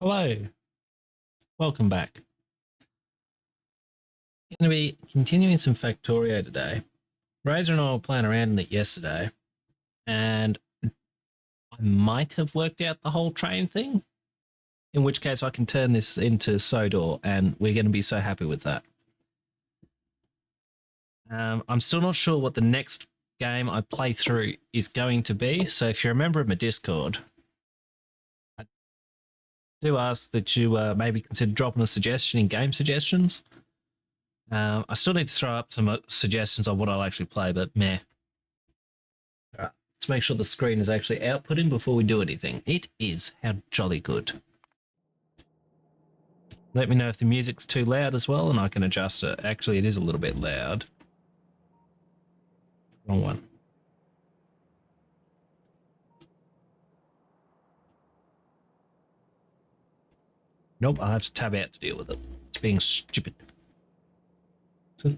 Hello, welcome back. Going to be continuing some Factorio today. Razor and I were playing around in it yesterday, and I might have worked out the whole train thing, in which case I can turn this into Sodor, and we're going to be so happy with that. I'm still not sure what the next game I play through is going to be, so if you're a member of my Discord, I do ask that you maybe consider dropping a suggestion in game suggestions. I still need to throw up some suggestions on what I'll actually play, but meh. All right, let's make sure the screen is actually outputting before we do anything. It is. How jolly good. Let me know if the music's too loud as well, and I can adjust it. Actually, it is a little bit loud. Wrong one. Nope, I'll have to tab out to deal with it. It's being stupid. This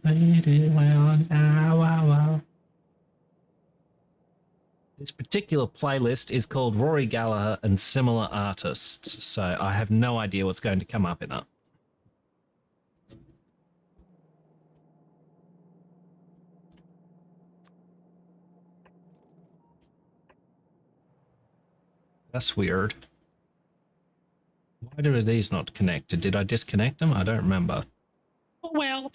particular playlist is called Rory Gallagher and Similar Artists, so I have no idea what's going to come up in it. That's weird. Why are these not connected? Did I disconnect them? I don't remember. Oh, well.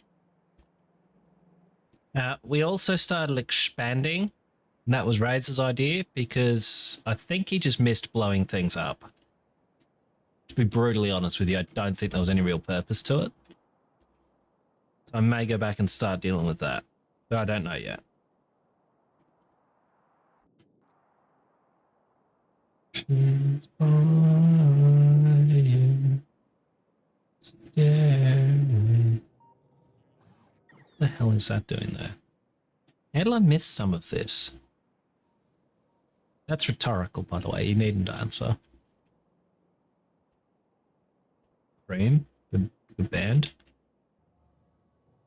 We also started expanding. That was Razor's idea because I think he just missed blowing things up. To be brutally honest with you, I don't think there was any real purpose to it. So I may go back and start dealing with that, but I don't know yet. She's what the hell is that doing there? How did I miss some of this? That's rhetorical, by the way. You needn't answer. Cream? Good band?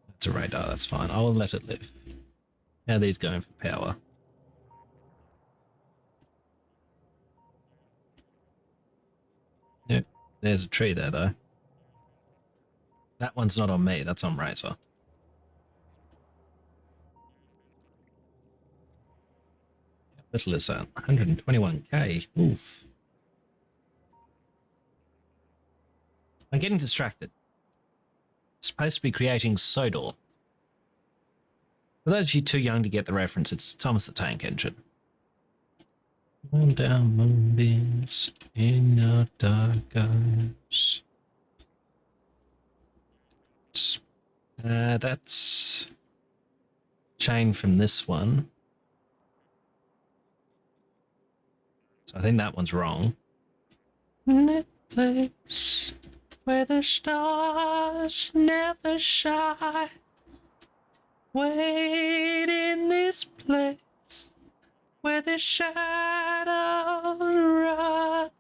That's a radar. That's fine. I will let it live. How are these going for power? Yep. There's a tree there, though. That one's not on me. That's on Razor. Little is that? 121k. Oof. I'm getting distracted. It's supposed to be creating Sodor. For those of you too young to get the reference, it's Thomas the Tank Engine. All down moonbeams in your dark eyes. That's chain from this one. So I think that one's wrong. In that place where the stars never shine. Wait in this place where the shadows run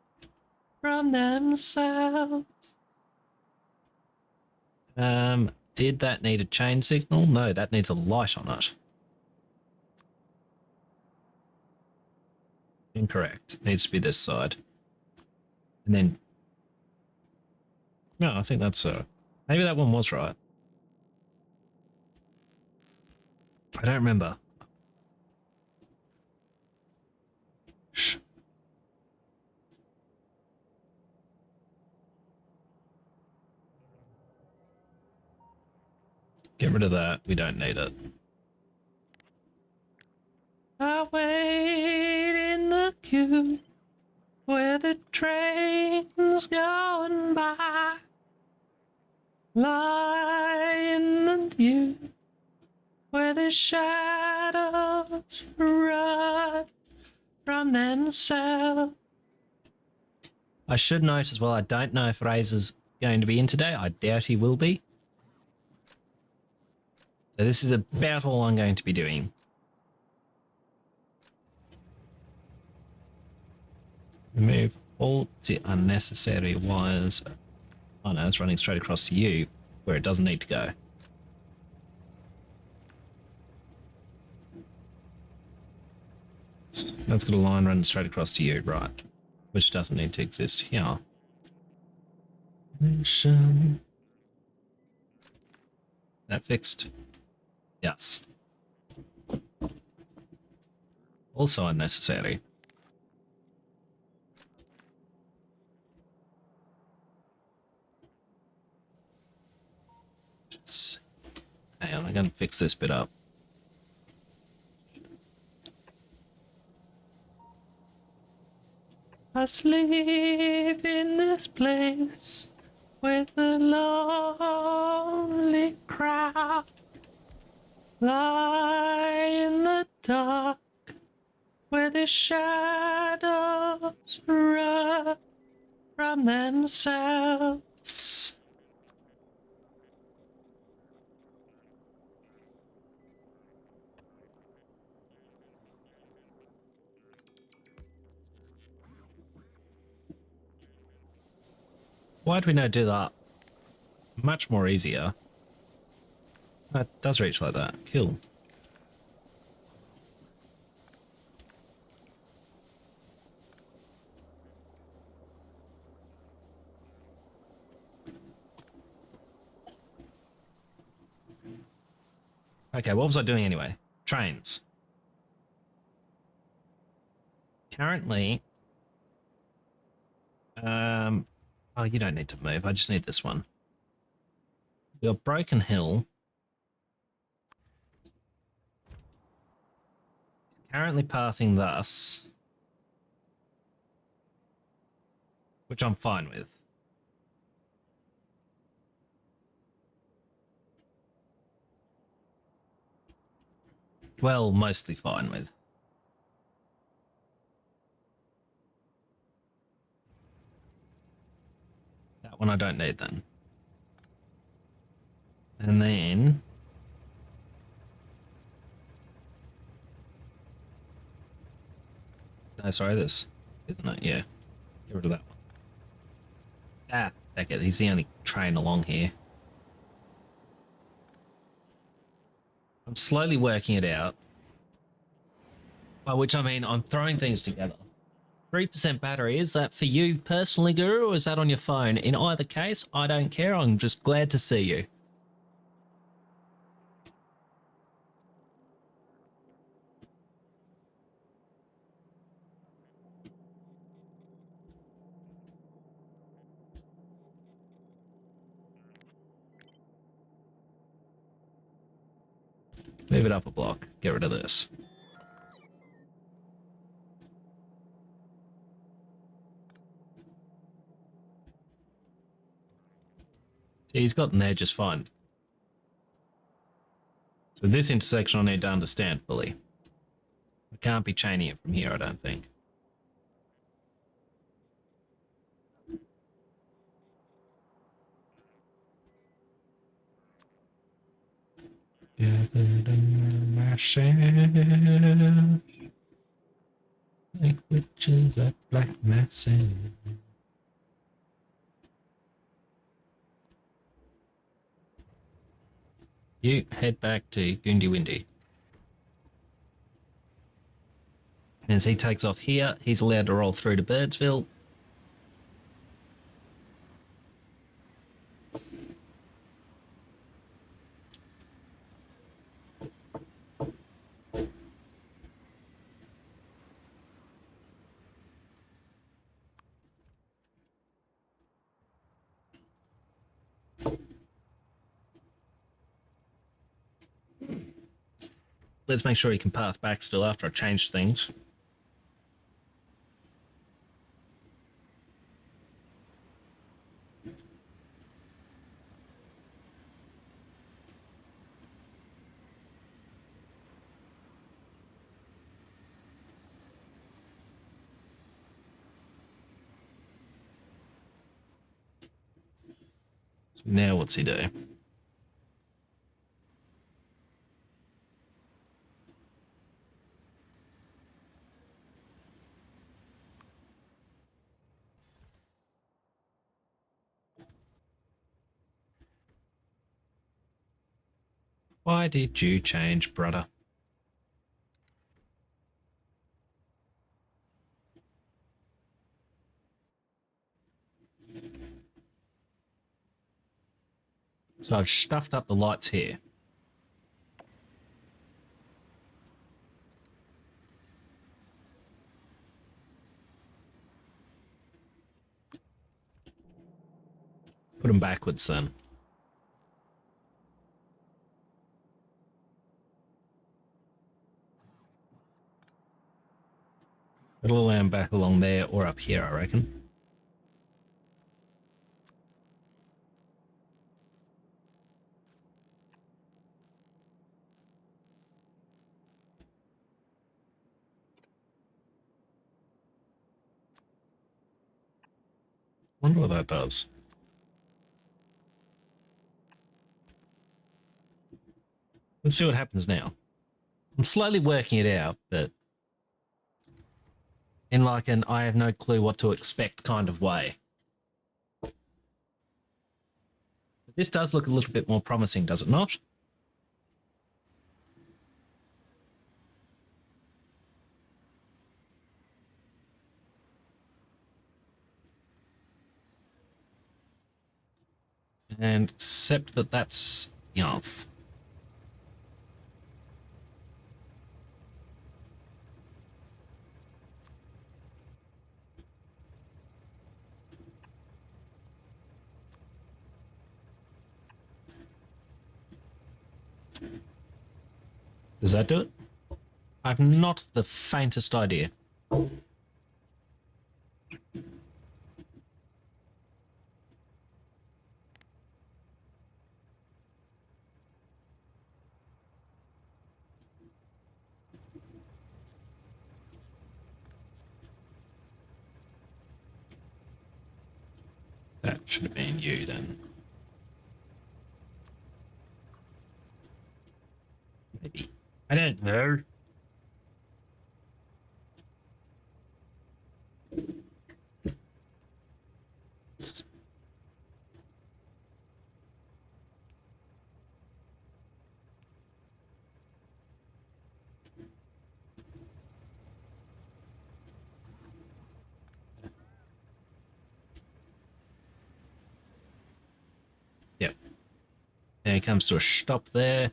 from themselves. Did that need a chain signal? No, that needs a light on it. Incorrect. It needs to be this side. And then... No, I think that's... maybe that one was right. I don't remember. Shh. Get rid of that. We don't need it. I wait in the queue where the train's going by. Lie in the dew where the shadows run from themselves. I should note as well, I don't know if Razor's going to be in today. I doubt he will be. So this is about all I'm going to be doing. Remove all the unnecessary wires. Oh no, it's running straight across to you, where it doesn't need to go. That's got a line running straight across to you, right? Which doesn't need to exist here. Mission. That fixed? Yes. Also unnecessary. Hang on, I'm gonna fix this bit up. Asleep in this place with a lonely crowd, lie in the dark where the shadows run from themselves. Why'd we not do that? Much more easier. That does reach like that. Cool. Okay, what was I doing anyway? Trains. Currently, oh, you don't need to move. I just need this one. We got Broken Hill. Currently pathing thus, which I'm fine with. Well, mostly fine with. That one I don't need then. And then... No, sorry, this. Isn't it? Yeah. Get rid of that one. Ah, heck it. He's the only train along here. I'm slowly working it out. By which I mean I'm throwing things together. 3% battery, is that for you personally, Guru, or is that on your phone? In either case, I don't care. I'm just glad to see you. Move it up a block. Get rid of this. See, he's gotten there just fine. So this intersection I need to understand fully. I can't be chaining it from here, I don't think. Gathered in myself, like witches at black masses. You head back to Goondy Windy. And as he takes off here, he's allowed to roll through to Birdsville. Let's make sure he can path back still after I change things. So now what's he do? Why did you change, brother? So I've stuffed up the lights here. Put them backwards then. It'll allow them back along there or up here, I reckon. Wonder what that does. Let's see what happens now. I'm slowly working it out, but in like an I have no clue what to expect kind of way. But this does look a little bit more promising, does it not? And except that that's Yarth. Does that do it? I've not the faintest idea. That should have been you then. Maybe. I don't know. Yep. And it comes to a stop there.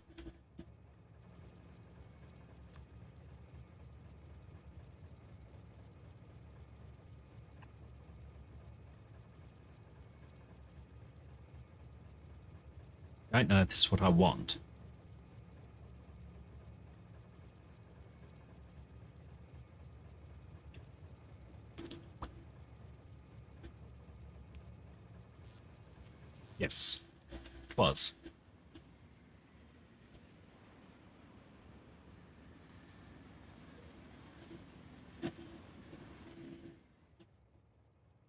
I don't know if this is what I want. Yes, it was.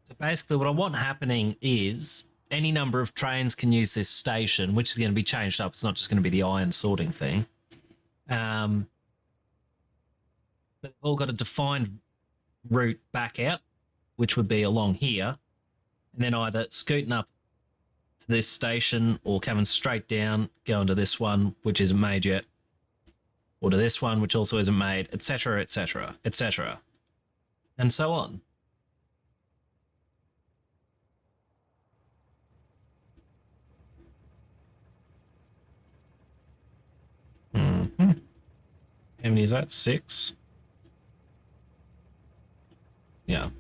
So basically what I want happening is any number of trains can use this station, which is going to be changed up. It's not just going to be the iron sorting thing. But they've all got a defined route back out, which would be along here, and then either scooting up to this station or coming straight down, going to this one, which isn't made yet, or to this one, which also isn't made, etc., etc., etc., and so on. Mm-hmm. How many is that? 6? Yeah.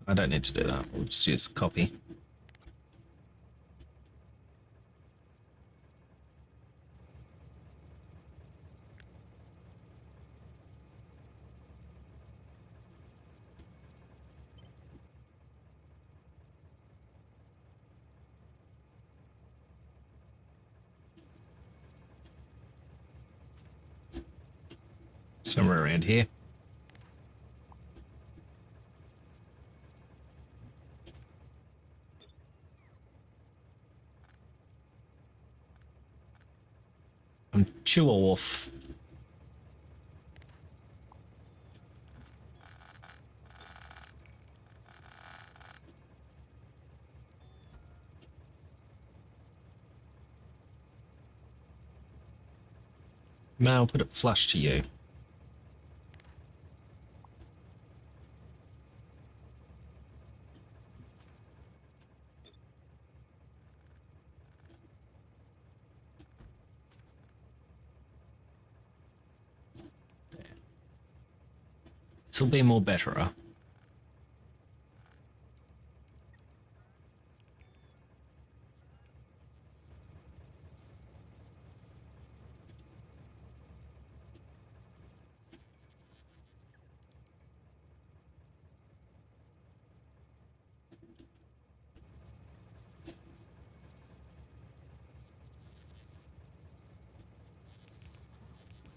I don't need to do that. We'll just use copy. Somewhere around here. I'm chew off. Now I'll put it flush to you. This will be more better.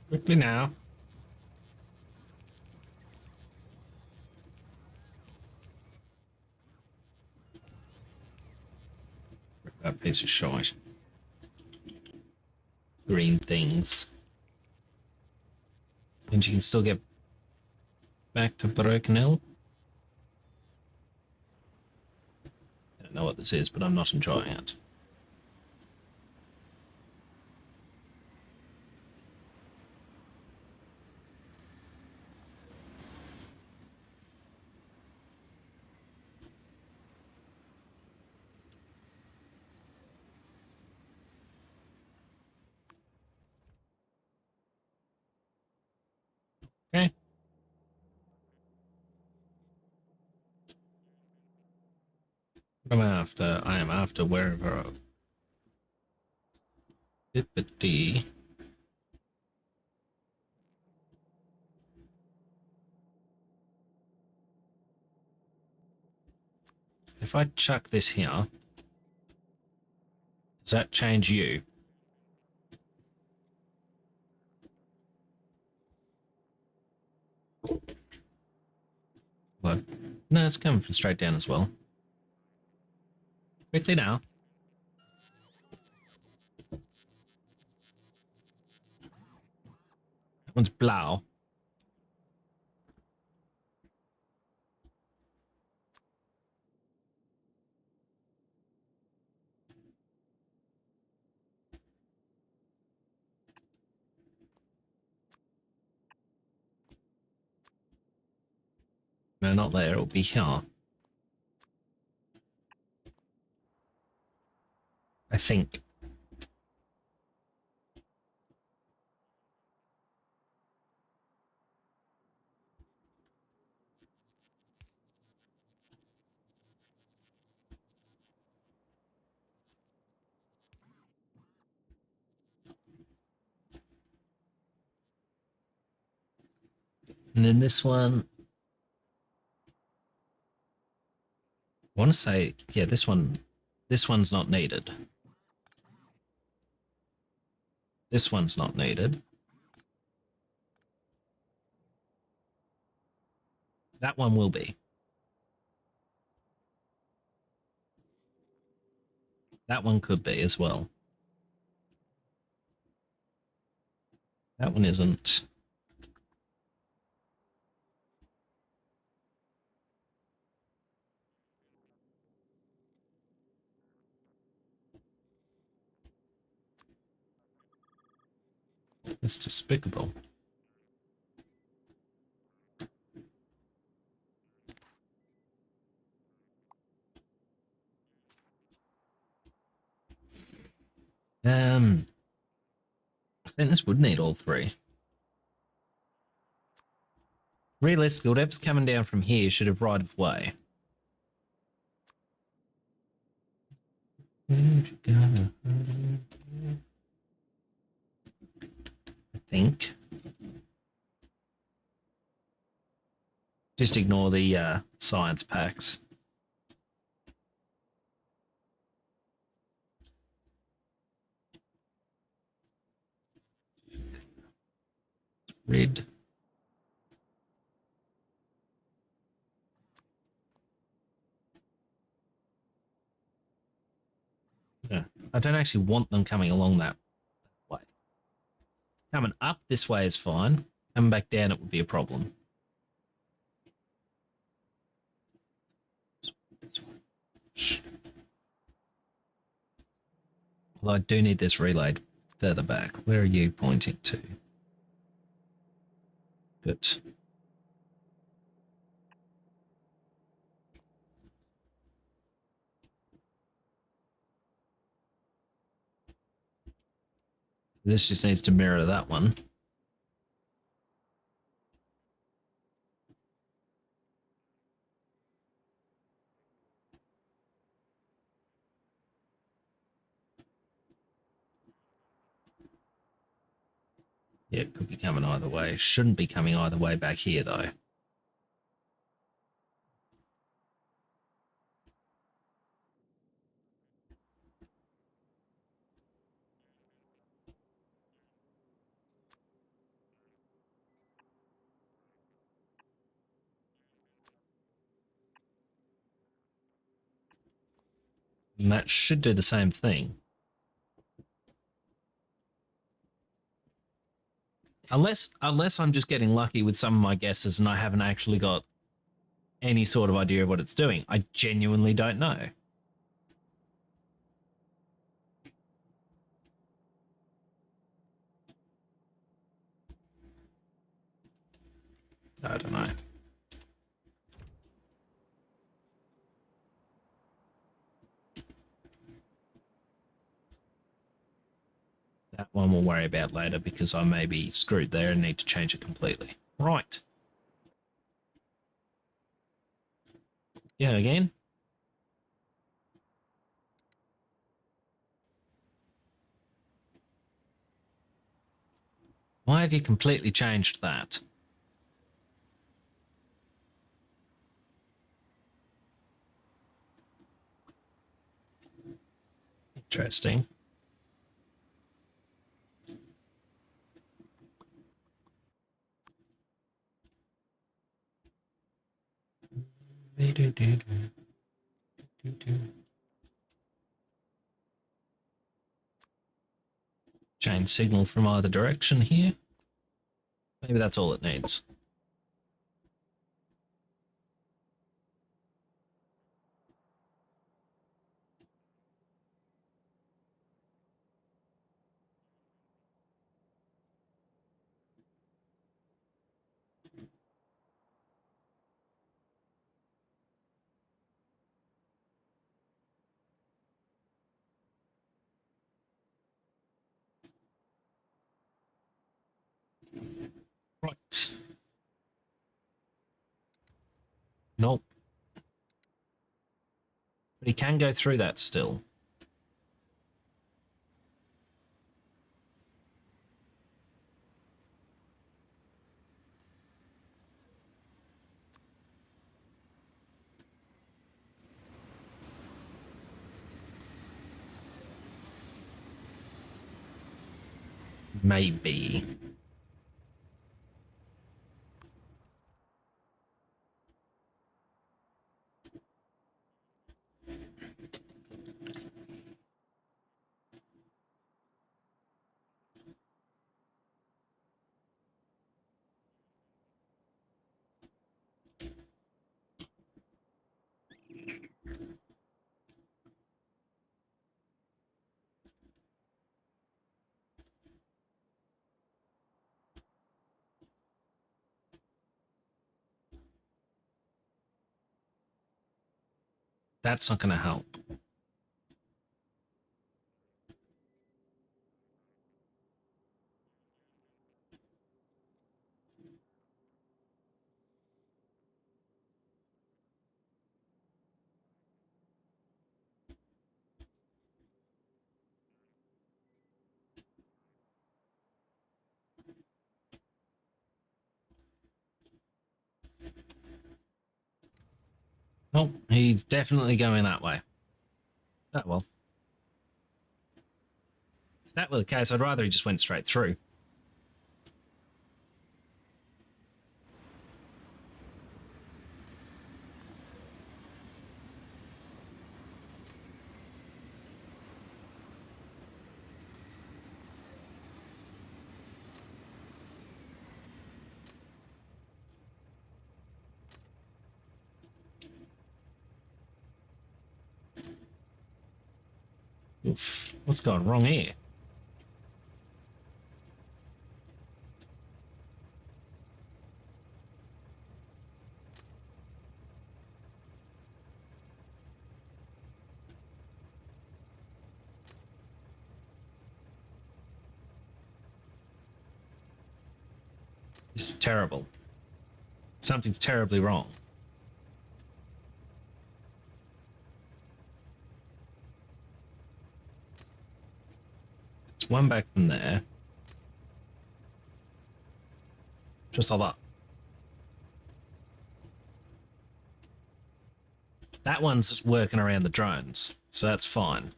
Quickly now. That piece of shite. Green things. And you can still get back to Broken Hill. I don't know what this is, but I'm not enjoying it. Okay. What am I after? I am after wherever. Dippity. If I chuck this here, does that change you? What? No, it's coming from straight down as well. Quickly now. That one's blau. No, not there. It'll be here. I think. And then this one, I want to say, yeah, this one's not needed. This one's not needed. That one will be. That one could be as well. That one isn't. It's despicable. I think this would need all three. Realistically, whatever's coming down from here should have right of way. I think. Just ignore the science packs. Red. Yeah. I don't actually want them coming along that way. Coming up this way is fine. Coming back down, it would be a problem. Although I do need this relayed further back. Where are you pointing to? Good. This just needs to mirror that one. Yeah, it could be coming either way. Shouldn't be coming either way back here, though. And that should do the same thing. Unless I'm just getting lucky with some of my guesses and I haven't actually got any sort of idea of what it's doing. I genuinely don't know. I don't know. That one we'll worry about later because I may be screwed there and need to change it completely. Right. Yeah, again. Why have you completely changed that? Interesting. Change signal from either direction here. Maybe that's all it needs. Right. Nope. But he can go through that still. Maybe. That's not going to help. Nope, he's definitely going that way. Oh, well. If that were the case, I'd rather he just went straight through. Oof, what's gone wrong here? This is terrible. Something's terribly wrong. It's one back from there. Just like that. That one's working around the drones, so that's fine.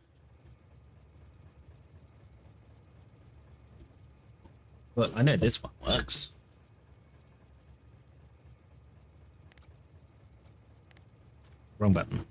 But I know this one works. Wrong button.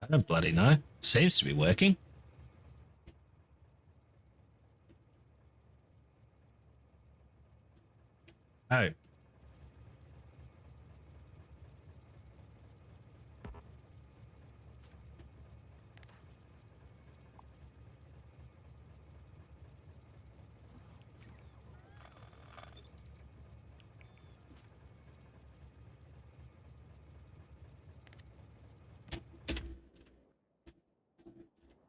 I don't bloody know. Seems to be working. Oh.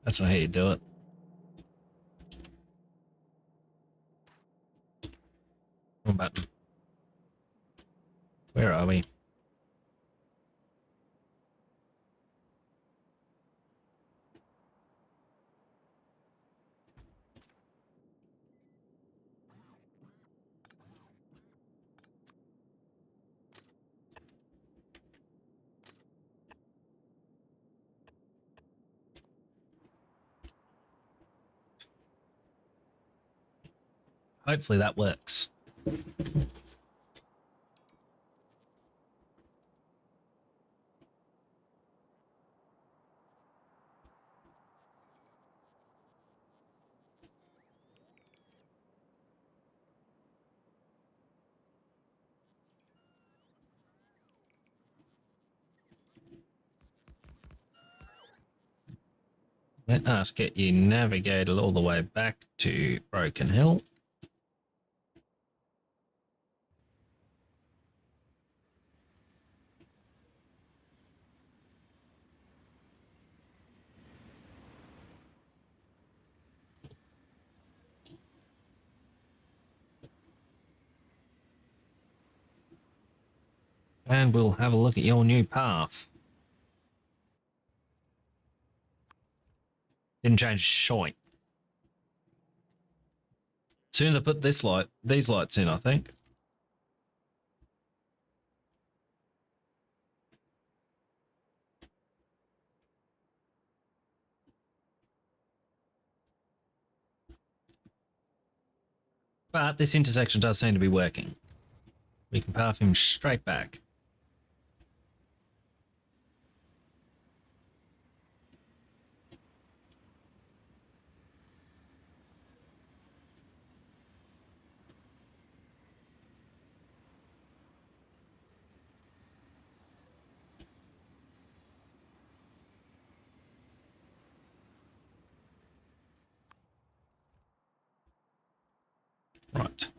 That's not how you do it. Wrong button. Where are we? Hopefully that works. Let us get you navigated all the way back to Broken Hill. And we'll have a look at your new path. Didn't change a shite. As soon as I put these lights in, I think. But this intersection does seem to be working. We can path him straight back. Right.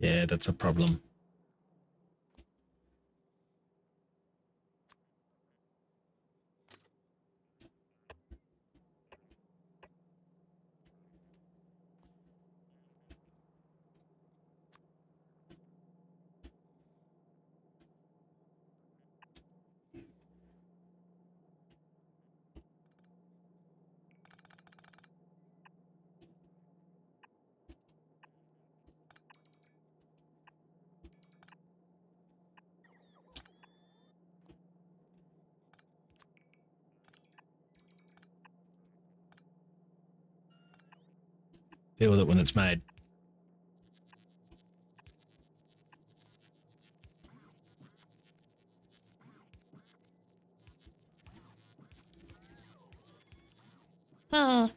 Yeah, that's a problem. Deal with it when it's made. Ah.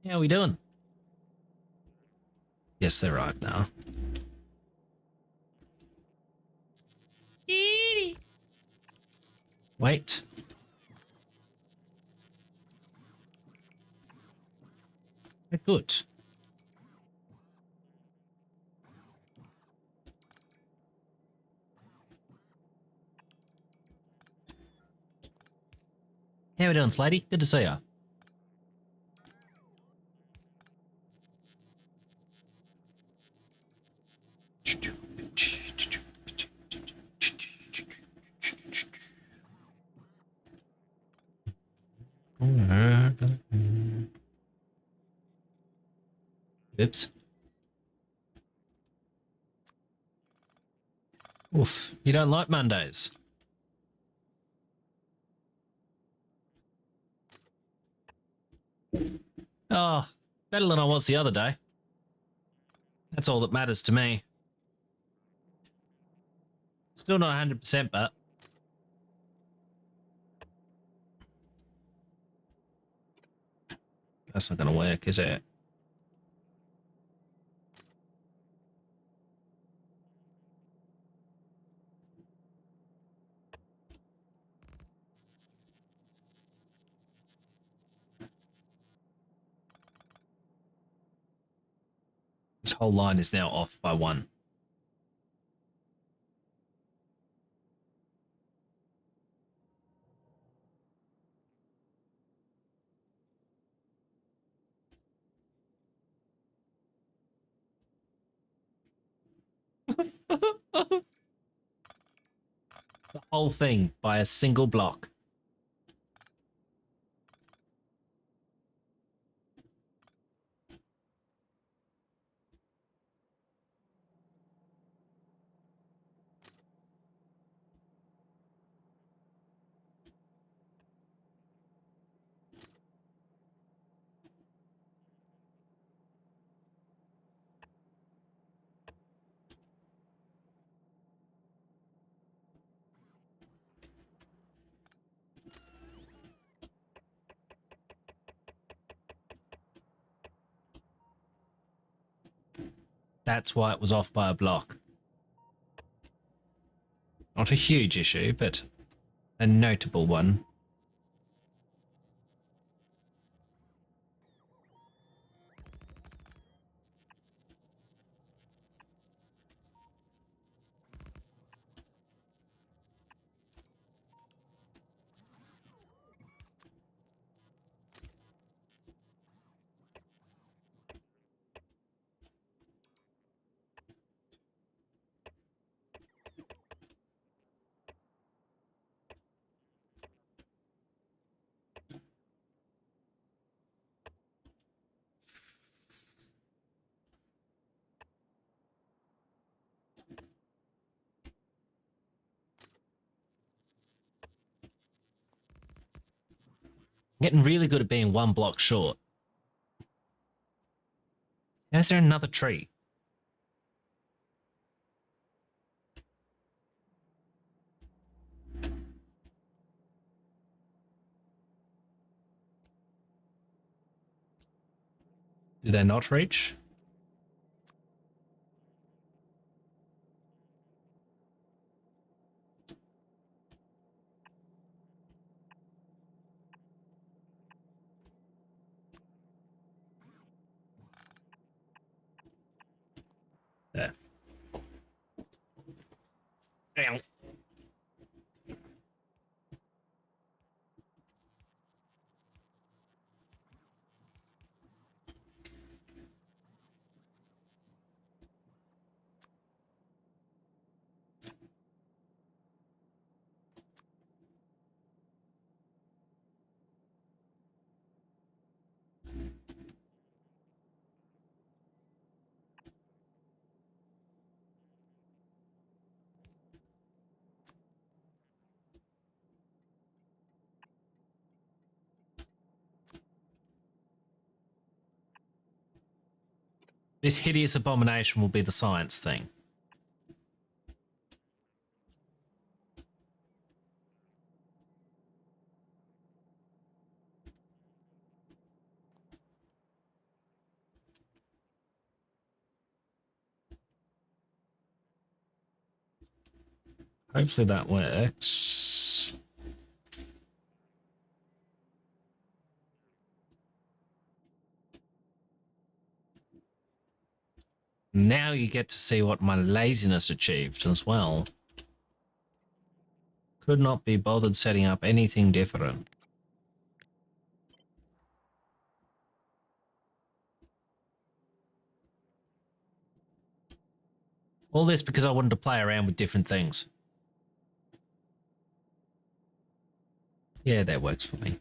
How are we doing? Yes, they're right now. Wait. Good. How we doing, Slatey? Good to see ya. Oops. Oof. You don't like Mondays? Oh, better than I was the other day. That's all that matters to me. Still not 100%, but that's not going to work, is it? This whole line is now off by 1. The whole thing by a single block. That's why it was off by a block. Not a huge issue, but a notable one. Getting really good at being 1 block short. Is there another tree? Do they not reach? There. Ow. This hideous abomination will be the science thing. Hopefully that works. Now you get to see what my laziness achieved as well. Could not be bothered setting up anything different. All this because I wanted to play around with different things. Yeah, that works for me.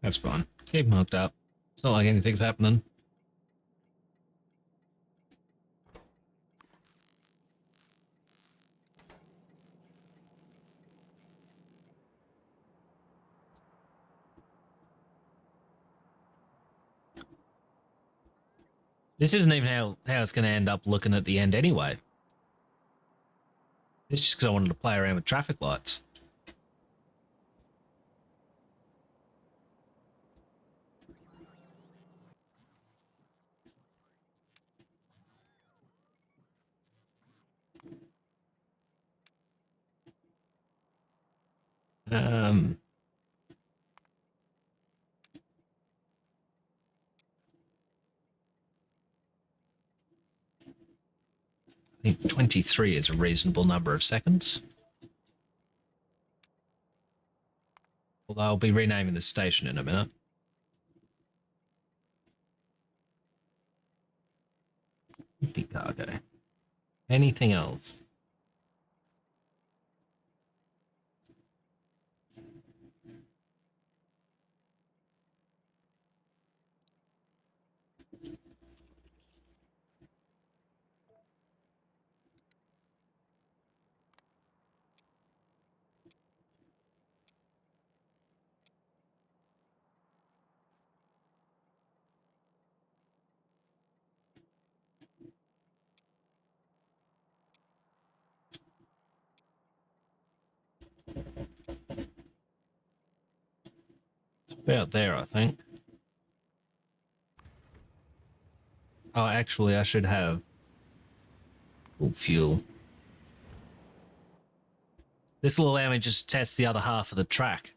That's fine. Keep them hooked up. It's not like anything's happening. This isn't even how it's going to end up looking at the end anyway. It's just because I wanted to play around with traffic lights. I think 23 is a reasonable number of seconds. Although I'll be renaming the station in a minute. Empty cargo. Anything else? It's about there, I think. Oh, actually, I should have full fuel. This will allow me just to test the other half of the track.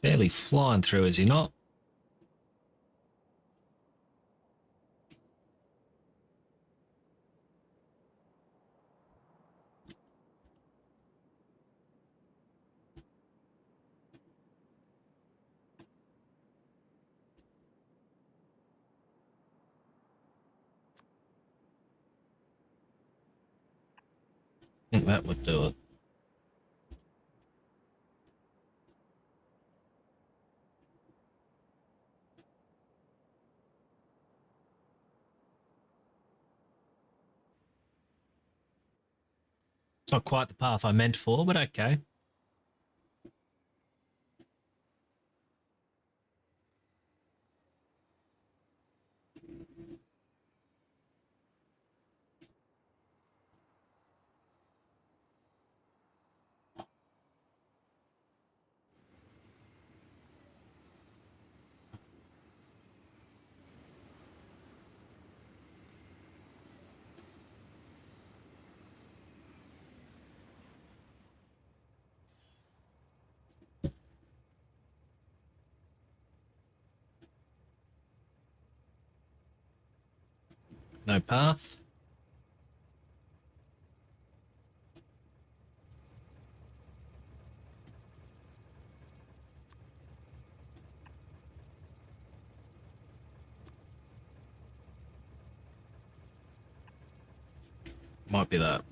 Fairly flying through, is he not? I think that would do it. It's not quite the path I meant for, but okay. No path. Might be that.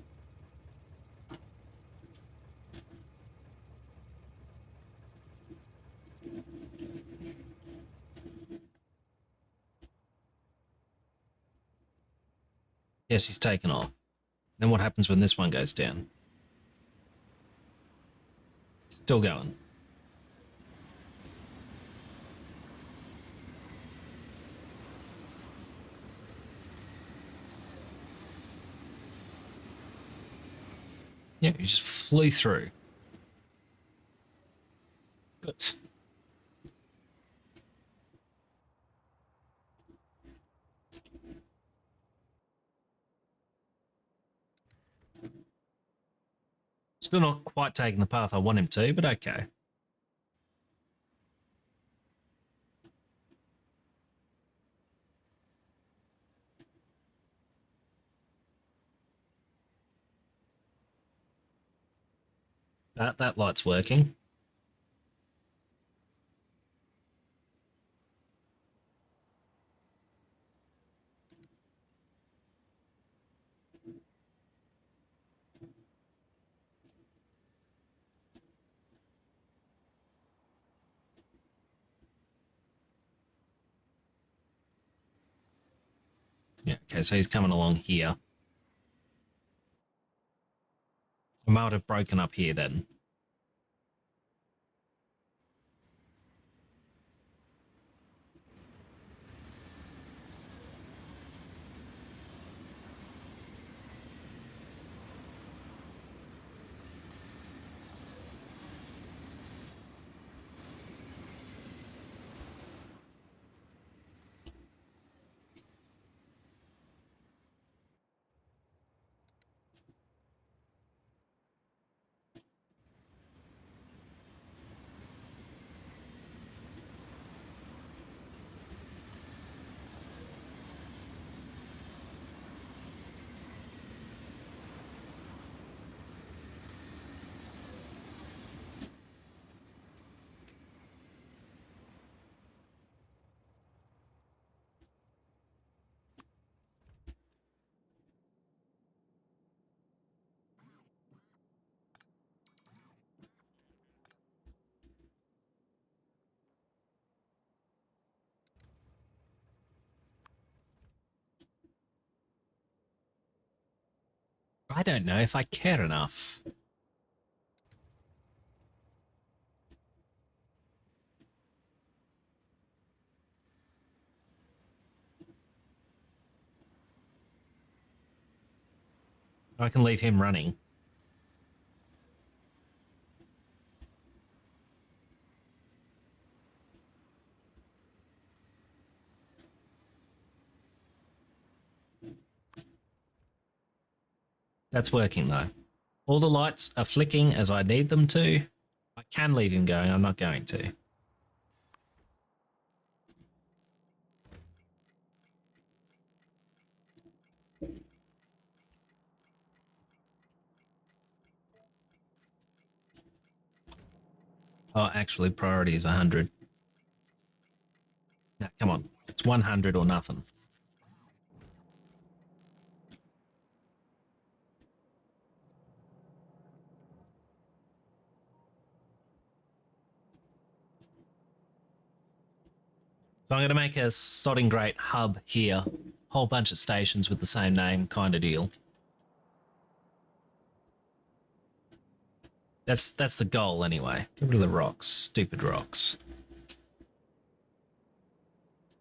Yes, he's taken off. Then what happens when this one goes down? Still going. Yeah, he just flew through. Good. Still not quite taking the path I want him to, but okay. That light's working. Yeah, okay, so he's coming along here. I might have broken up here then. I don't know if I care enough. I can leave him running. That's working though. All the lights are flicking as I need them to. I can leave him going. I'm not going to. Oh, actually, priority is 100. No, come on. It's 100 or nothing. So I'm going to make a sodding great hub here. Whole bunch of stations with the same name kind of deal. That's the goal anyway. Get rid of the rocks. Stupid rocks.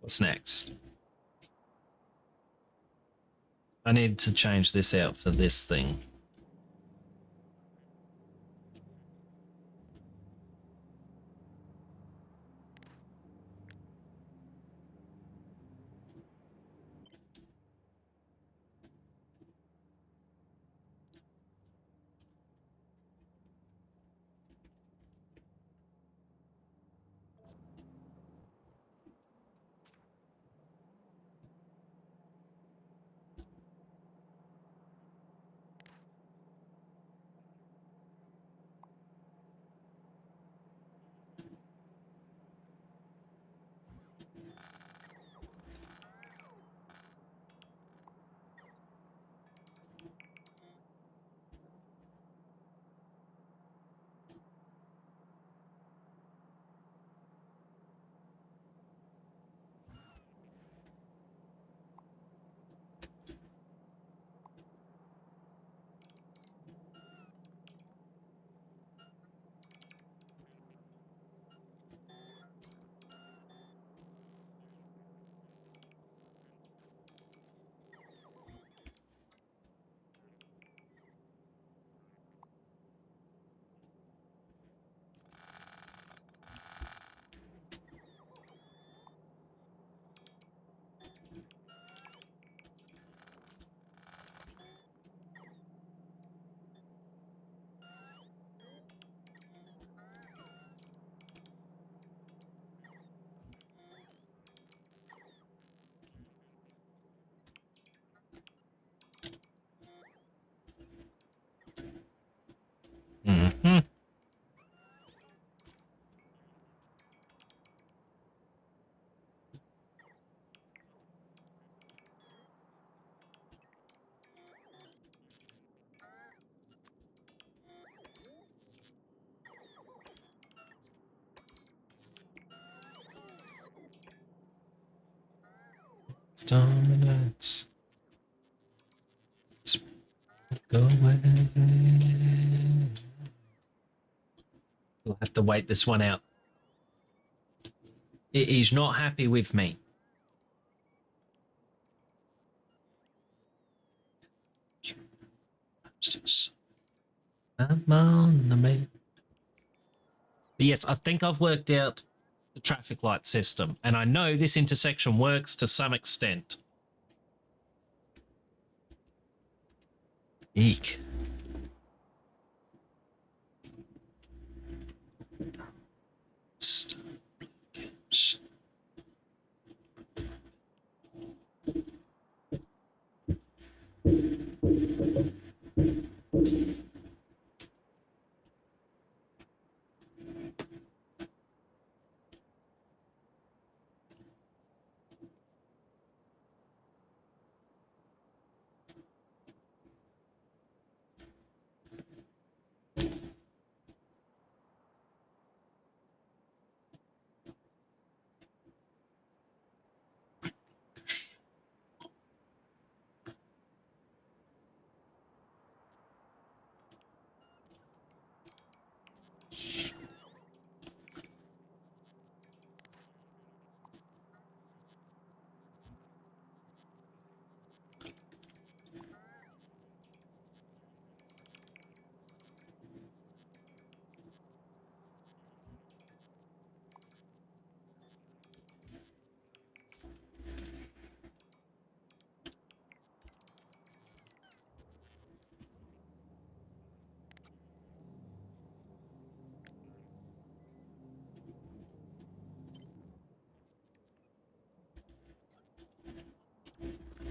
What's next? I need to change this out for this thing. Dominance. Go away. We'll have to wait this one out. He's not happy with me. I'm on the main. But yes, I think I've worked out the traffic light system, and I know this intersection works to some extent. Eek.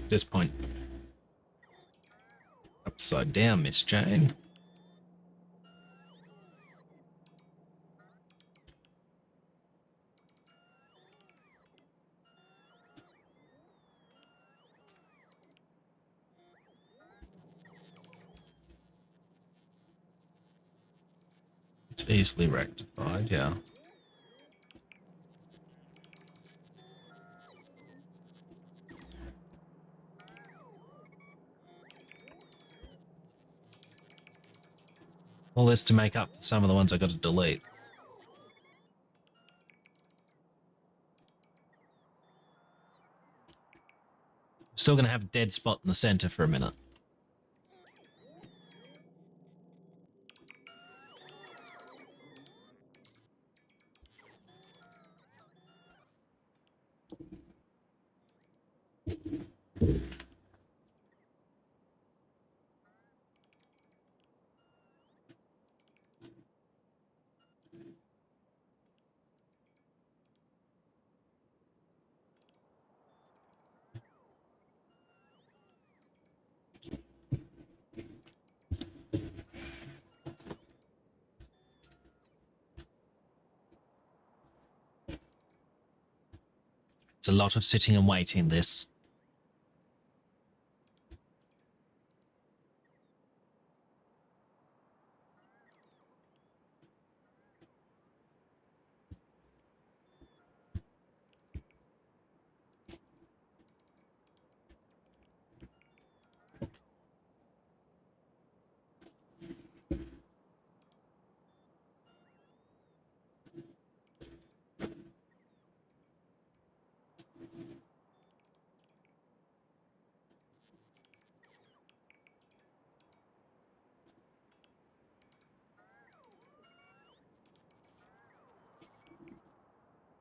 This point. Upside down, Miss Jane. It's easily rectified, yeah. All this to make up for some of the ones I got to delete. Still going to have a dead spot in the center for a minute. It's a lot of sitting and waiting, this.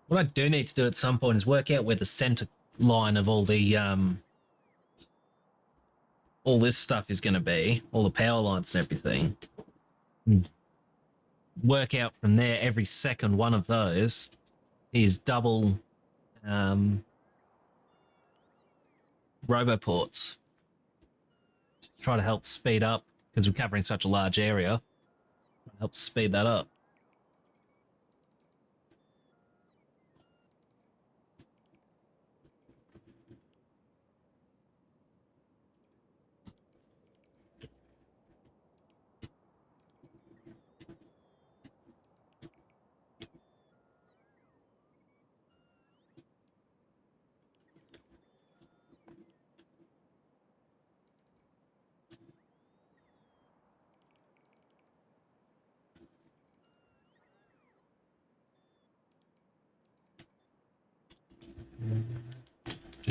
What I do need to do at some point is work out where the center line of all the all this stuff is going to be, all the power lines and everything. Work out from there every second one of those is double roboports. Try to help speed up, because we're covering such a large area. Help speed that up.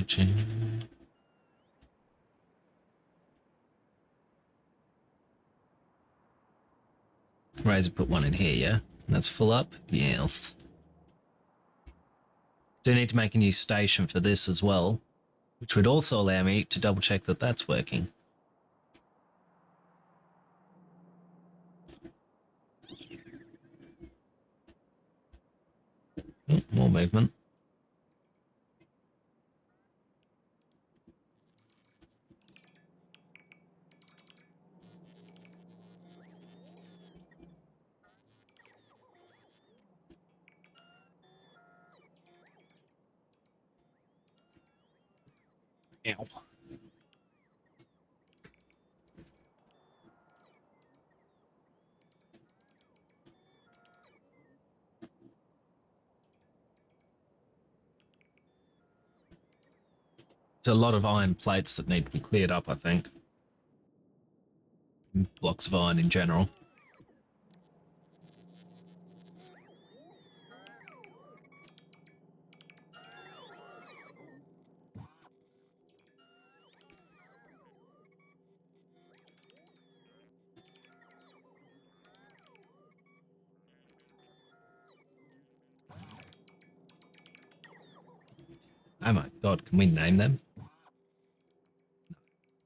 Cha-ching. Razor put one in here, yeah? That's full up? Yes. Do need to make a new station for this as well, which would also allow me to double check that that's working. Oh, more movement. Ow. There's a lot of iron plates that need to be cleared up, I think. Blocks of iron in general. Oh my god, can we name them?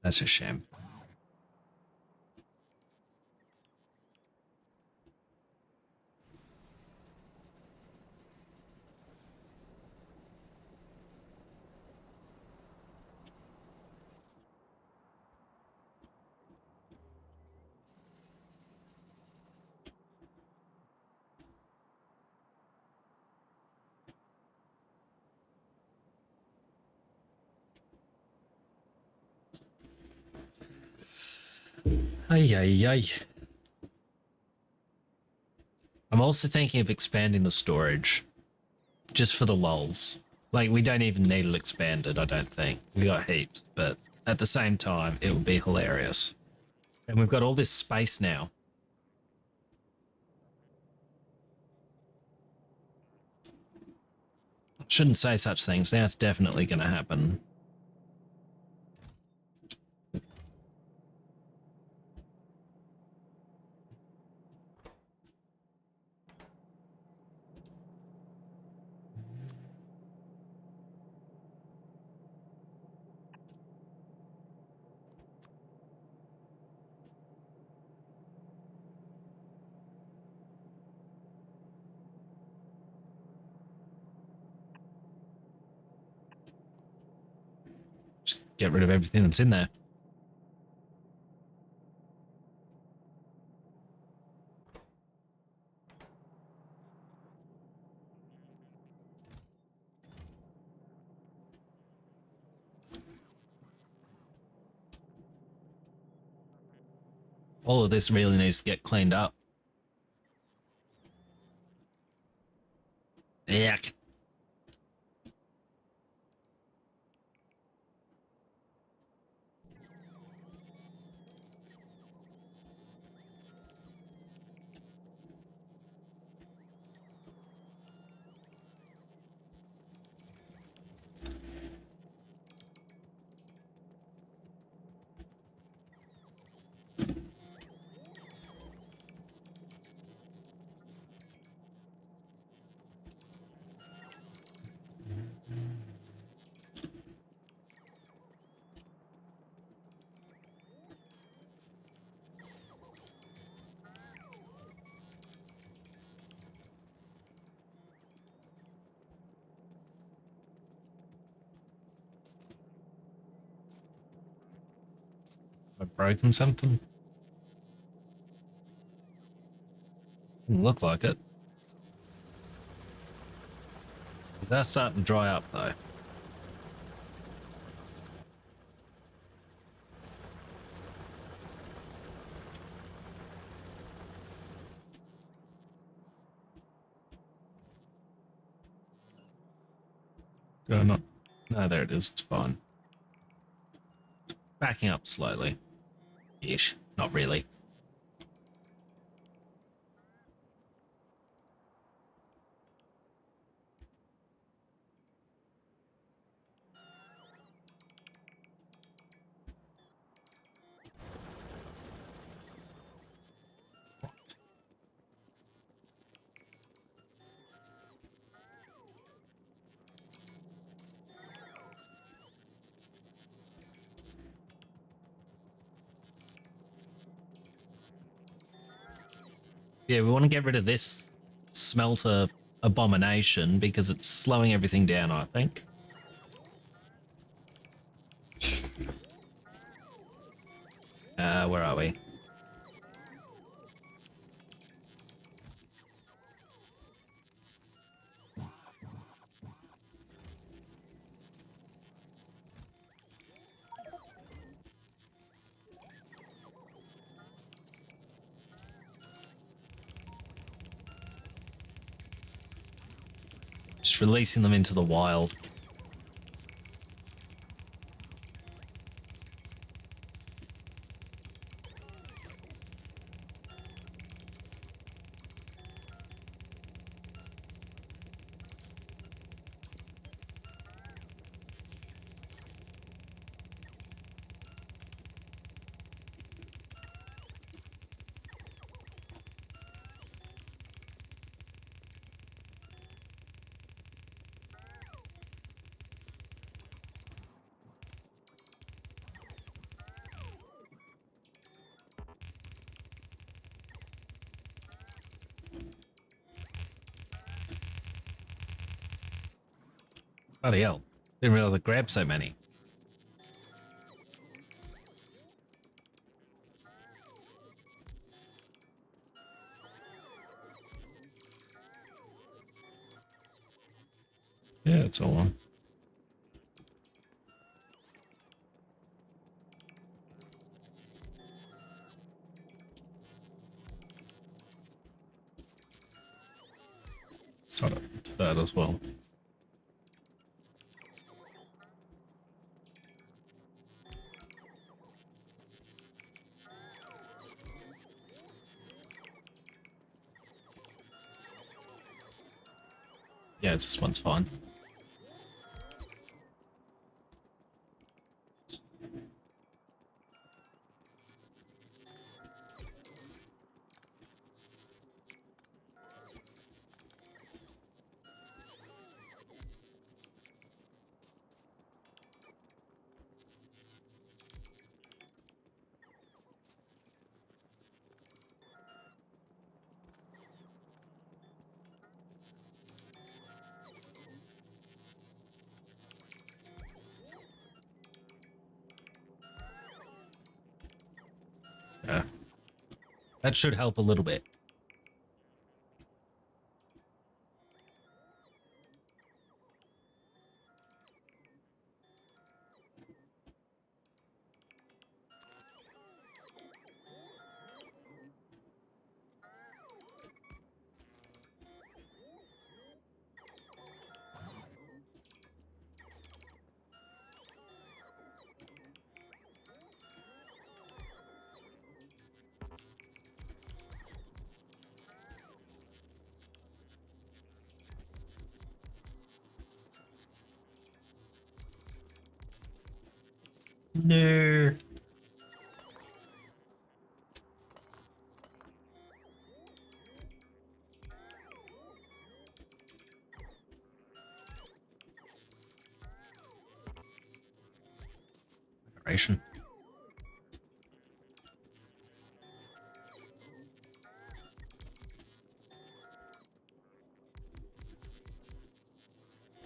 That's a shame. Ay, ay, ay. I'm also thinking of expanding the storage. Just for the lulz. Like, we don't even need it expanded, I don't think. We got heaps, but at the same time, it would be hilarious. And we've got all this space now. Shouldn't say such things. Now it's definitely going to happen. Just get rid of everything that's in there. All of this really needs to get cleaned up. Yuck. I've broken something. Doesn't look like it. That's starting to dry up though. Go not. No, there it is. It's fine. It's backing up slowly. Ish. Not really. Yeah, we want to get rid of this smelter abomination because it's slowing everything down, I think. Where are we? Just releasing them into the wild. Bloody hell. Didn't realize I grabbed so many. Yeah, it's all on. Sort of that as well. Yeah, this one's fine. Yeah. That should help a little bit. No. Decoration.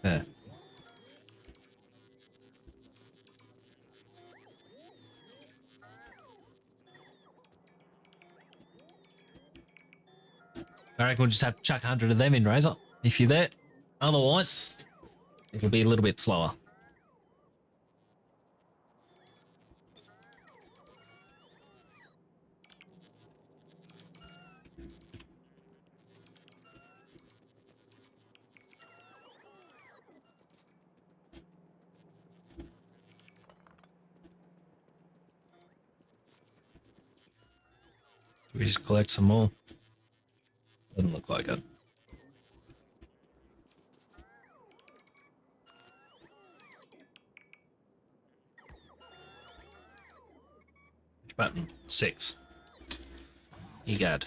There. I reckon we'll just have to chuck 100 of them in, Razor, if you're there. Otherwise, it'll be a little bit slower. We just collect some more. Doesn't look like it. Which button? 6. Egad.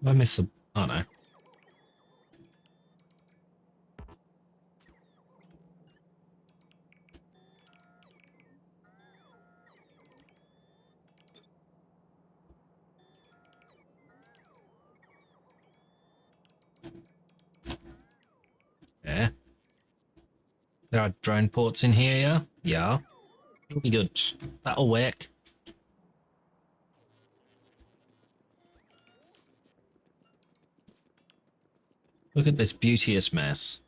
I miss the... Oh, no. Yeah. There are drone ports in here, yeah? Yeah. It'll be good. That'll work. Look at this beauteous mess.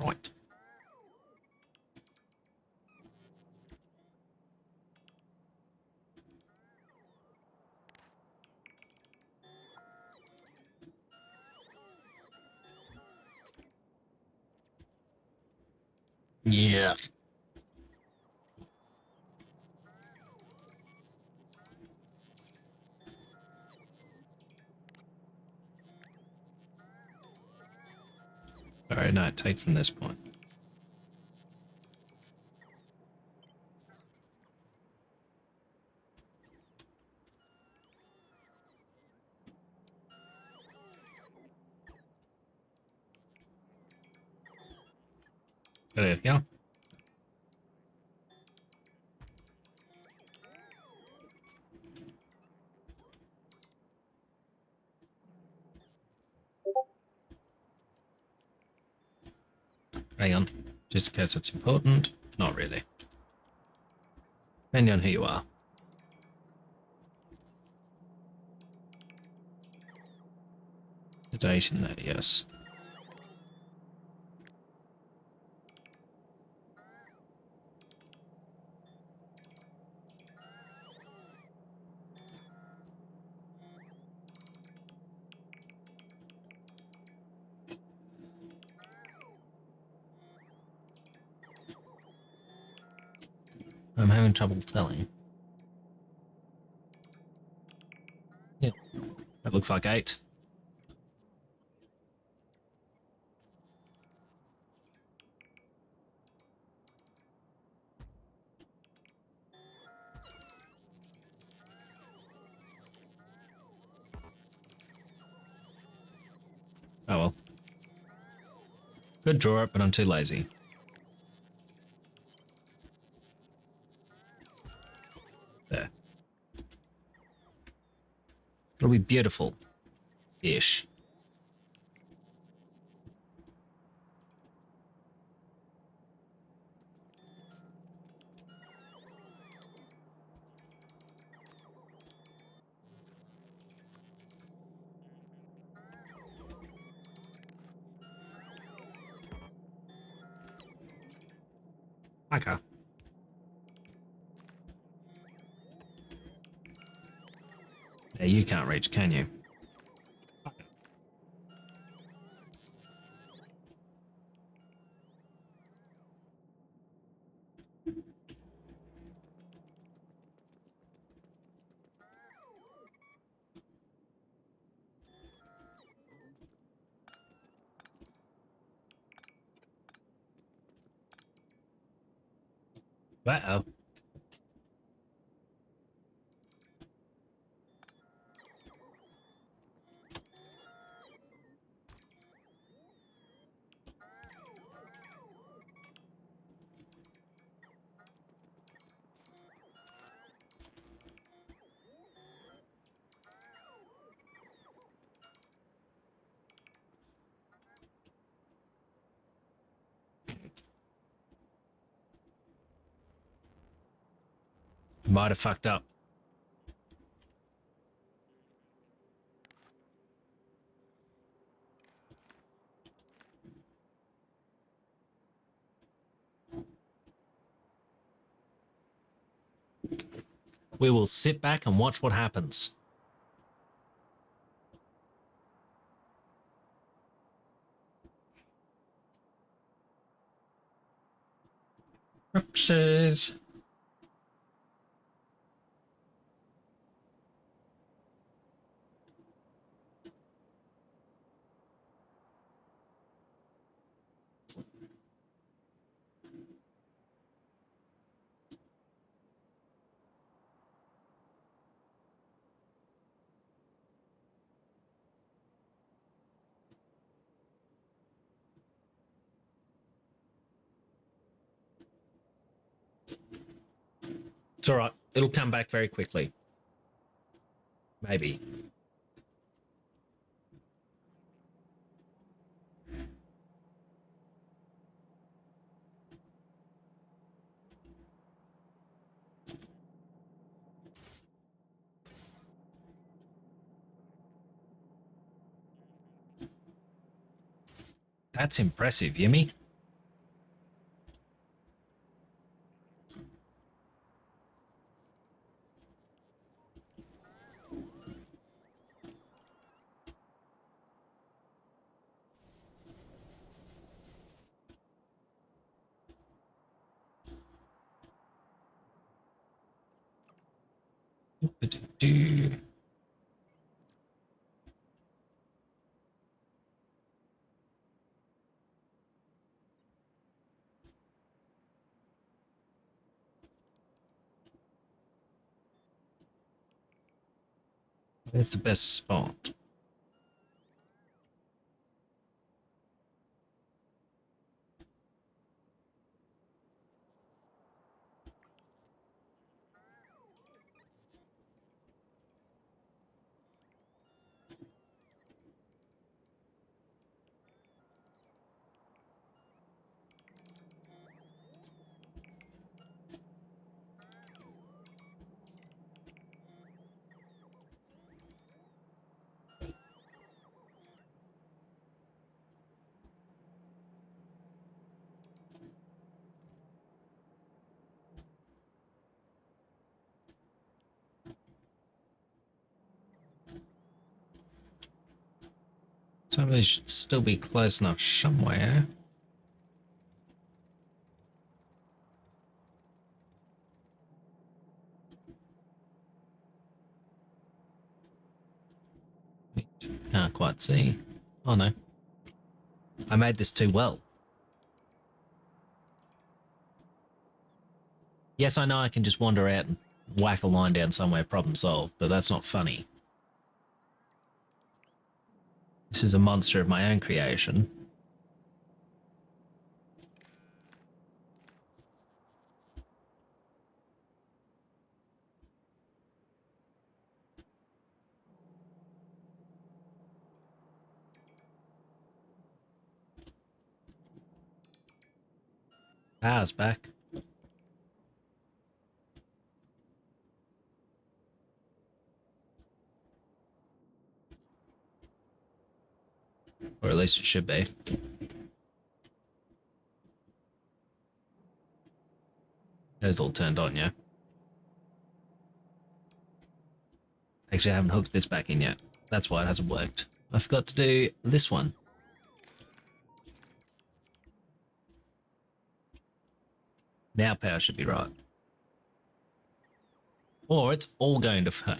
Right. Yeah. Alright, no, take from this point. There you go. Hang on. Just in case it's important. Not really. Depending on who you are. It's Asian there, yes. I'm having trouble telling. Yeah. That looks like 8. Oh well. Could draw it, but I'm too lazy. There. It'll be beautiful. Ish. Okay. Yeah, you can't reach, can you? Uh-oh. Might have fucked up. We will sit back and watch what happens. Oopsies. It's all right. It'll come back very quickly. Maybe. That's impressive, YimmY. Do. Where's the best spot? Somebody should still be close enough somewhere. Can't quite see. Oh no. I made this too well. Yes, I know I can just wander out and whack a line down somewhere, problem solved, but that's not funny. This is a monster of my own creation. Power's back. Or at least it should be. It's all turned on, yeah? Actually, I haven't hooked this back in yet. That's why it hasn't worked. I forgot to do this one. Now power should be right. Or it's all going to fail.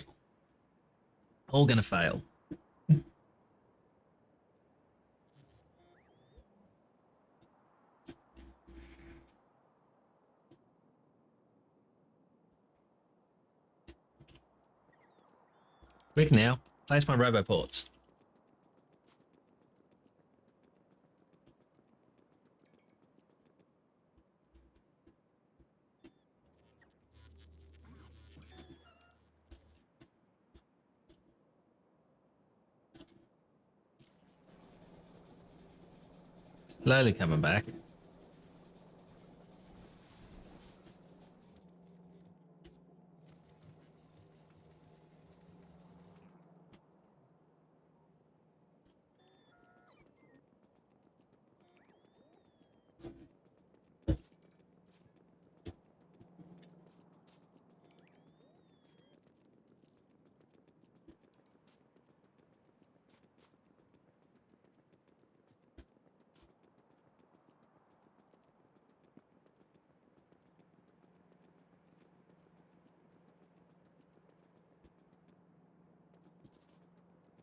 All going to fail. Quick now, place my roboports. Slowly coming back.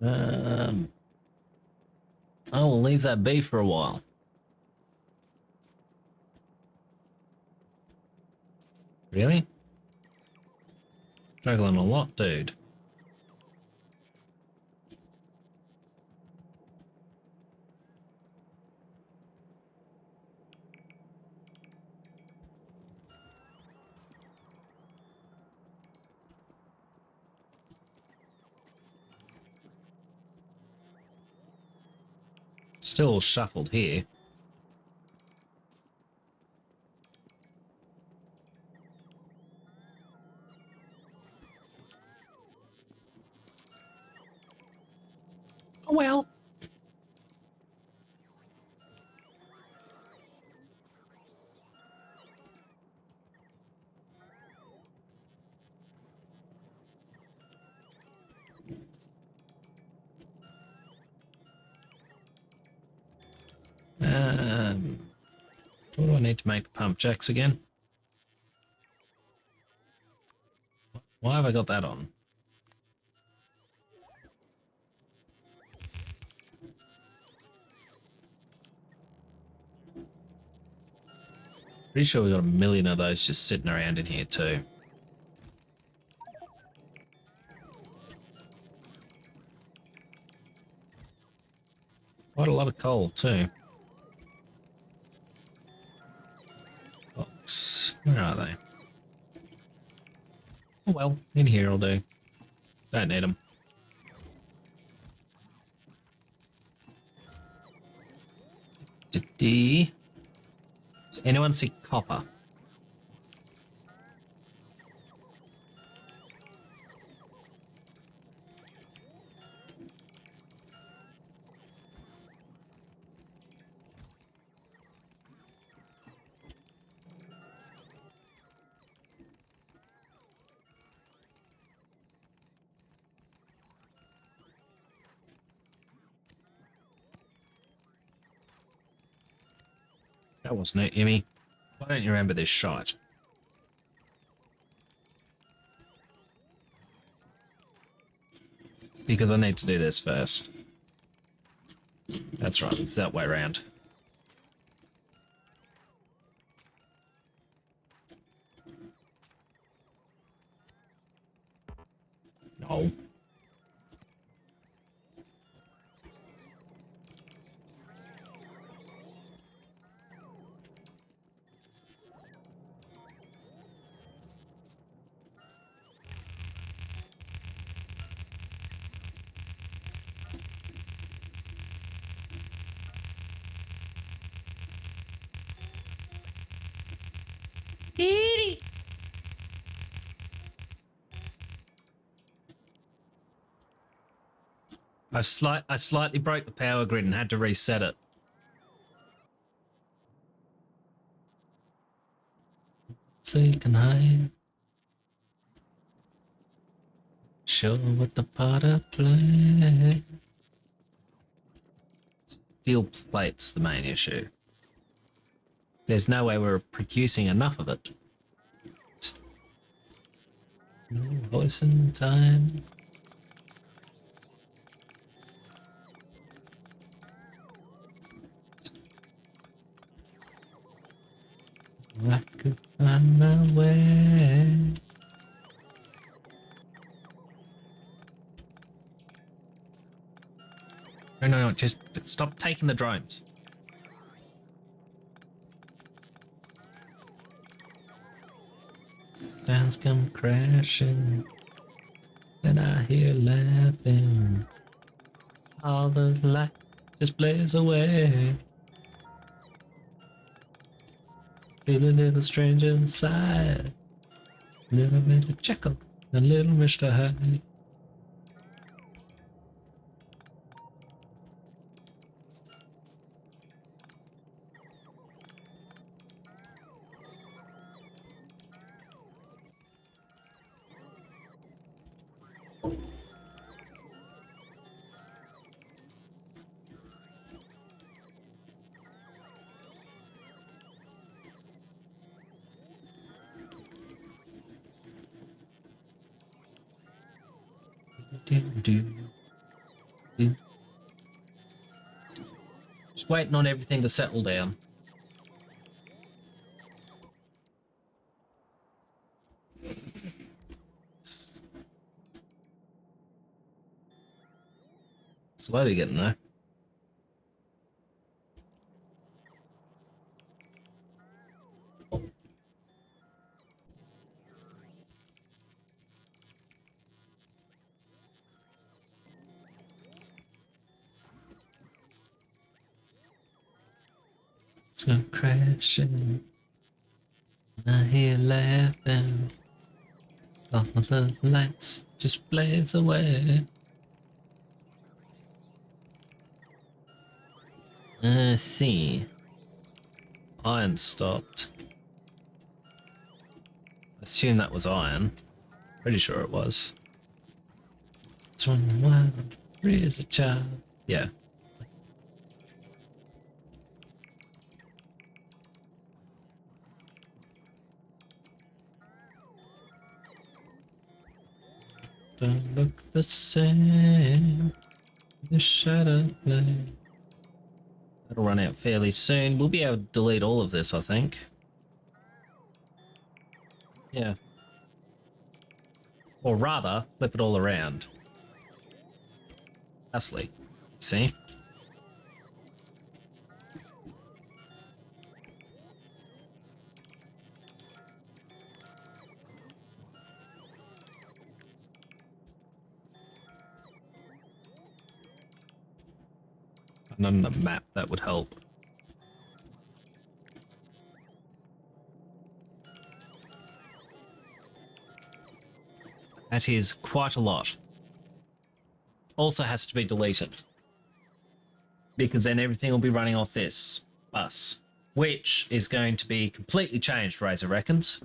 I will leave that be for a while. Really? Struggling a lot, dude. Still shuffled here. Oh well. What do I need to make the pump jacks again? Why have I got that on? Pretty sure we got a million of those just sitting around in here too. Quite a lot of coal too. Box. Where are they? Oh well, in here will do. Don't need them. Does anyone see copper? That wasn't it, YimmY. Why don't you remember this shite? Because I need to do this first. That's right, it's that way around. No. I slightly broke the power grid and had to reset it. So you can hide. Show what the part I play. Steel plate's the main issue. There's no way we're producing enough of it. No voice in time. I could find my way. No, just stop taking the drones. Sounds come crashing, then I hear laughing. All the light just blaze away. Feel a little strange inside. Little bit of chuckle, a little Mr. Hyde. Just waiting on everything to settle down. Slowly getting there. It's gonna crash and I hear laughing. All the lights just blaze away. I see. Iron stopped. Assume that was iron. Pretty sure it was. It's when one is a child. Yeah. Don't look the same. The shadow play. That'll run out fairly soon. We'll be able to delete all of this, I think. Yeah. Or rather, flip it all around. Astley. See? And on the map, that would help. That is quite a lot. Also has to be deleted. Because then everything will be running off this bus. Which is going to be completely changed, Razor reckons.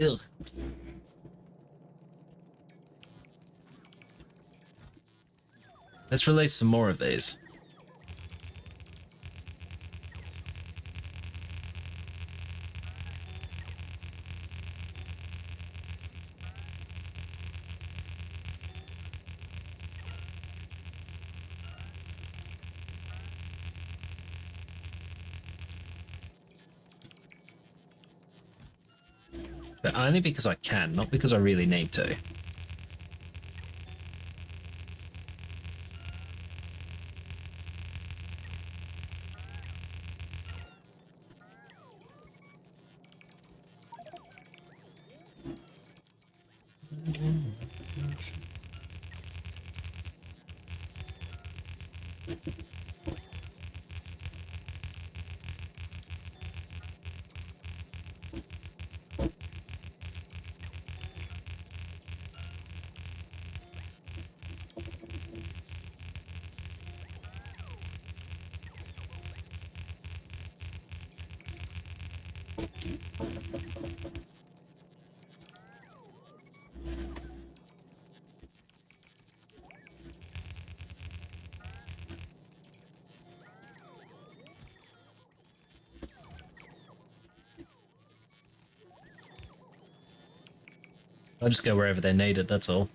Ugh. Let's release some more of these. But only because I can, not because I really need to. I'll just go wherever they're needed, that's all.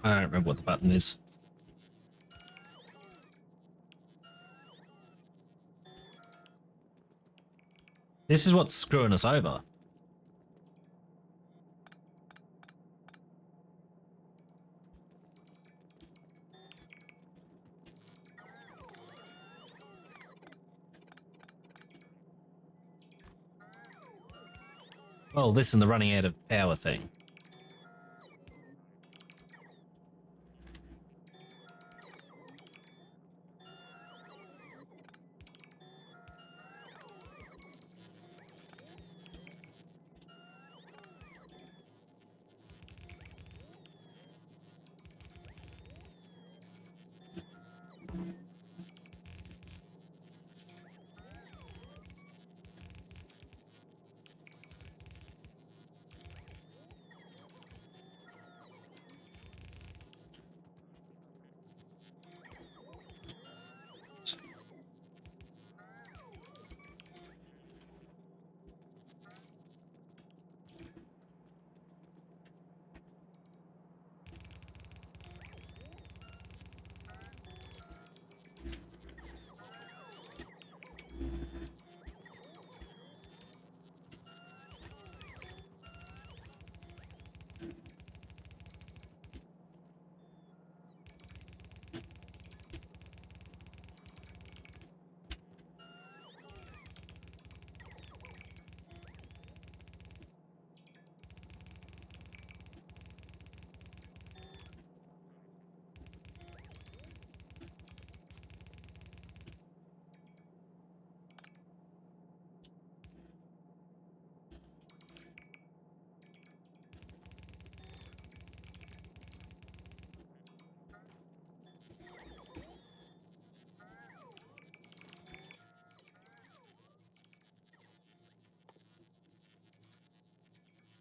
I don't remember what the button is. This is what's screwing us over. Well, this and the running out of power thing.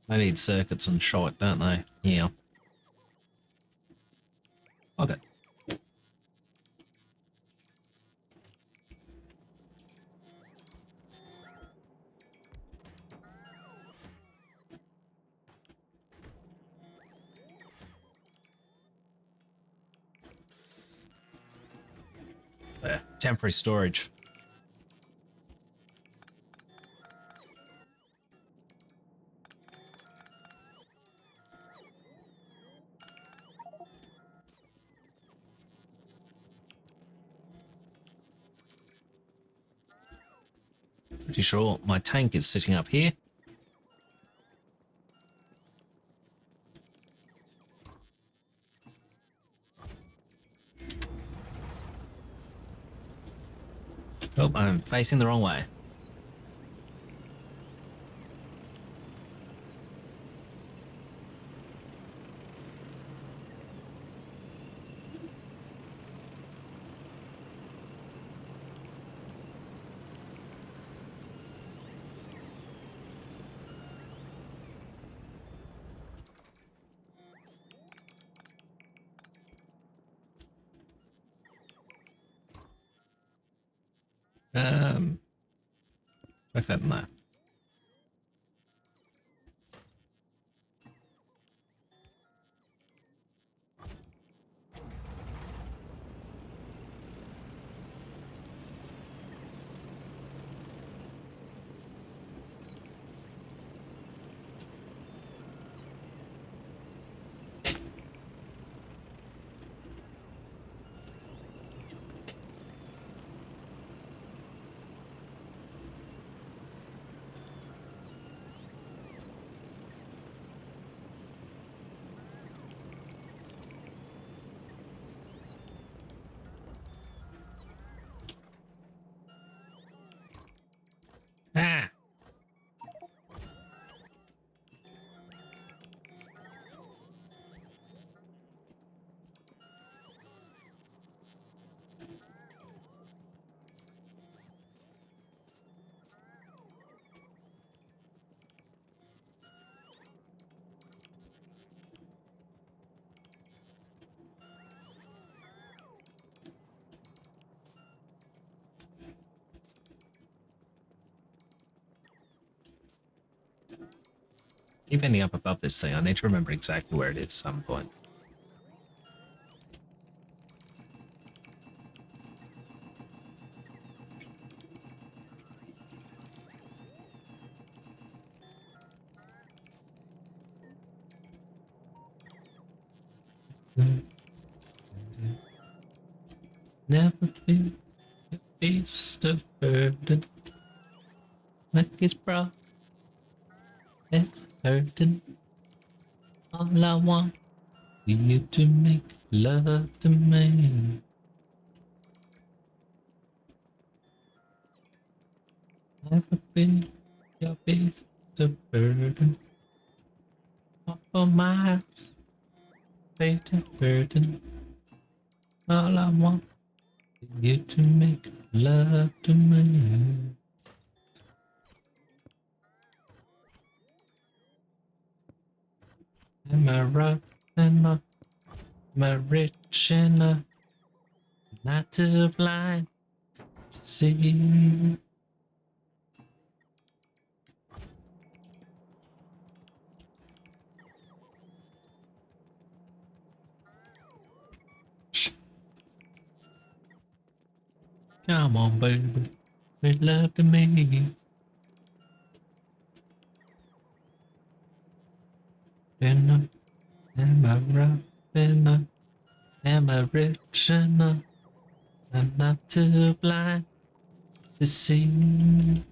They need circuits and short, don't they? Yeah. Okay. There. Temporary storage. Pretty sure my tank is sitting up here. Oh, I'm facing the wrong way. Check that in there. Ah! Keep ending up above this thing. I need to remember exactly where it is at some point. Never be a beast of burden. Like his bra, never hurting. All I want is you to make love to me. Never be your beast of burden. Walk for miles, fate of burden. All I want is you to make love to me. Am I rough? Am I rich enough not to blind to see? Come on, baby, make love to me. Enough, am I rough enough? Am I rich enough? I'm not too blind to see.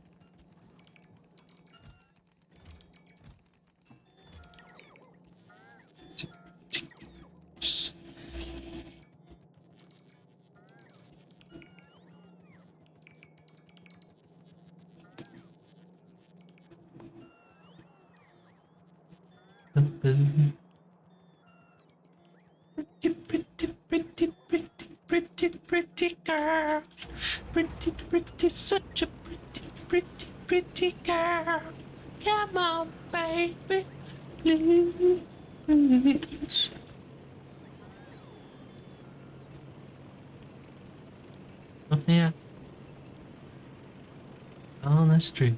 Pretty, pretty, pretty, pretty, pretty, pretty girl. Pretty, pretty, such a pretty, pretty, pretty girl. Come on, baby, please. Oh, yeah. On the street.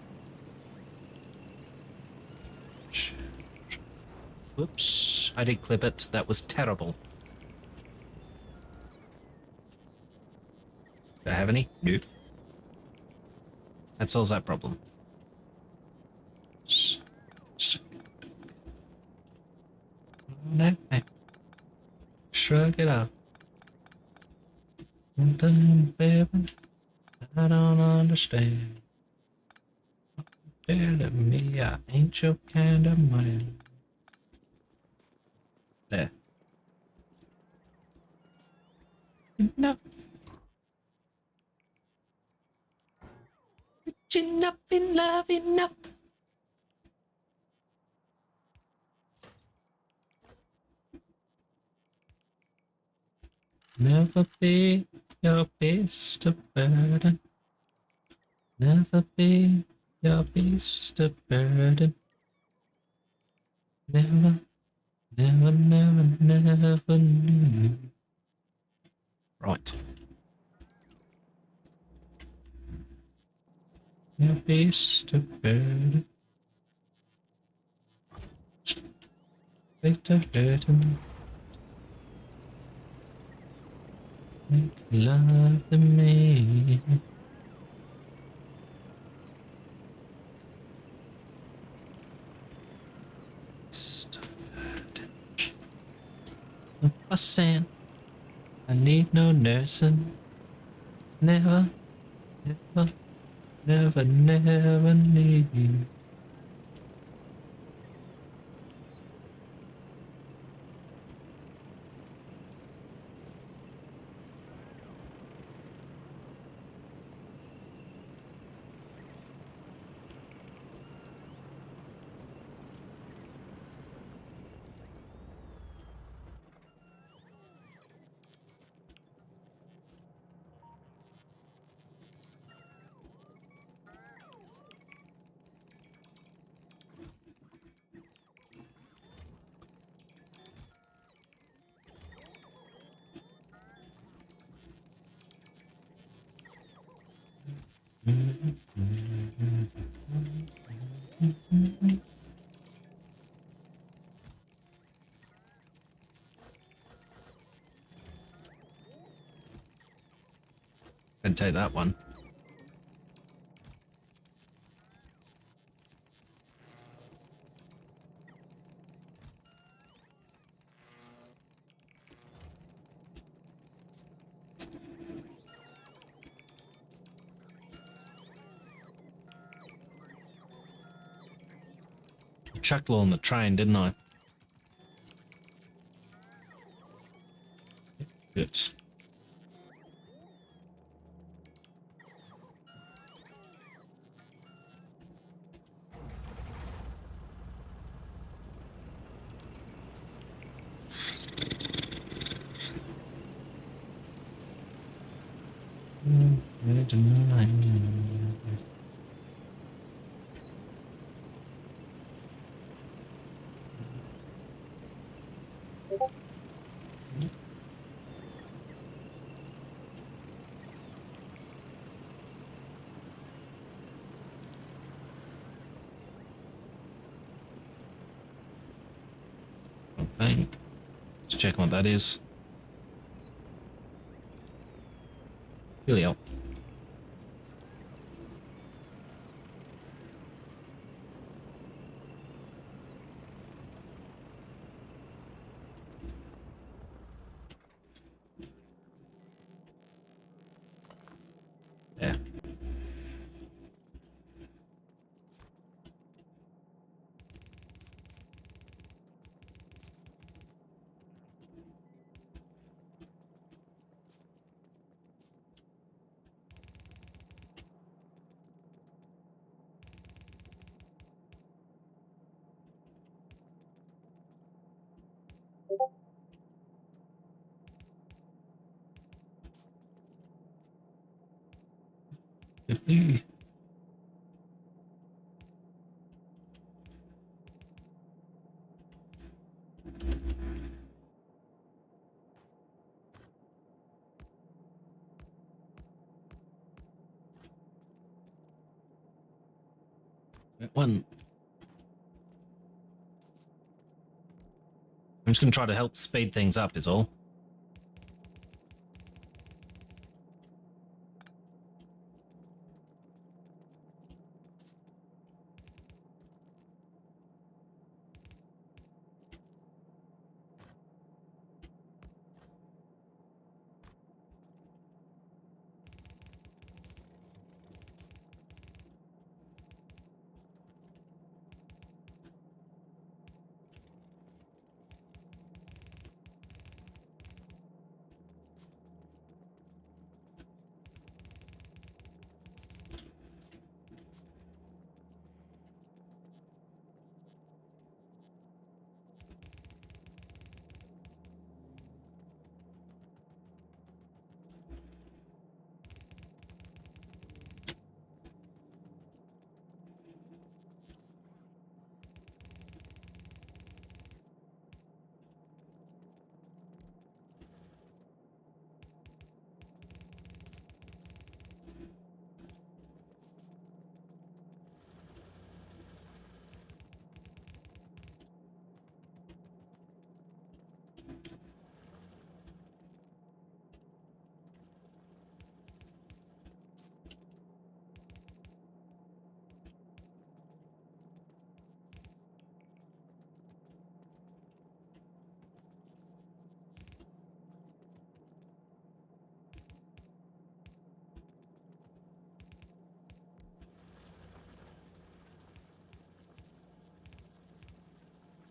Whoops, I did clip it. That was terrible. Do I have any? Nope. That solves that problem. Shrug it off. Baby, I don't understand. Telling me I ain't your kind of man. There. Enough. Rich enough in love enough. Never be your beast of burden. Never be your beast of burden. Never, never, never, never knew. Right. Your beast of burden. Fate of burden. Make love to me. No fussing. I need no nursing. Never, never, never, never need you. Can take that one. chucked along the train, didn't I? Good. Thing. Just checking what that is. Really. Yeah. That one. I'm just going to try to help speed things up is all.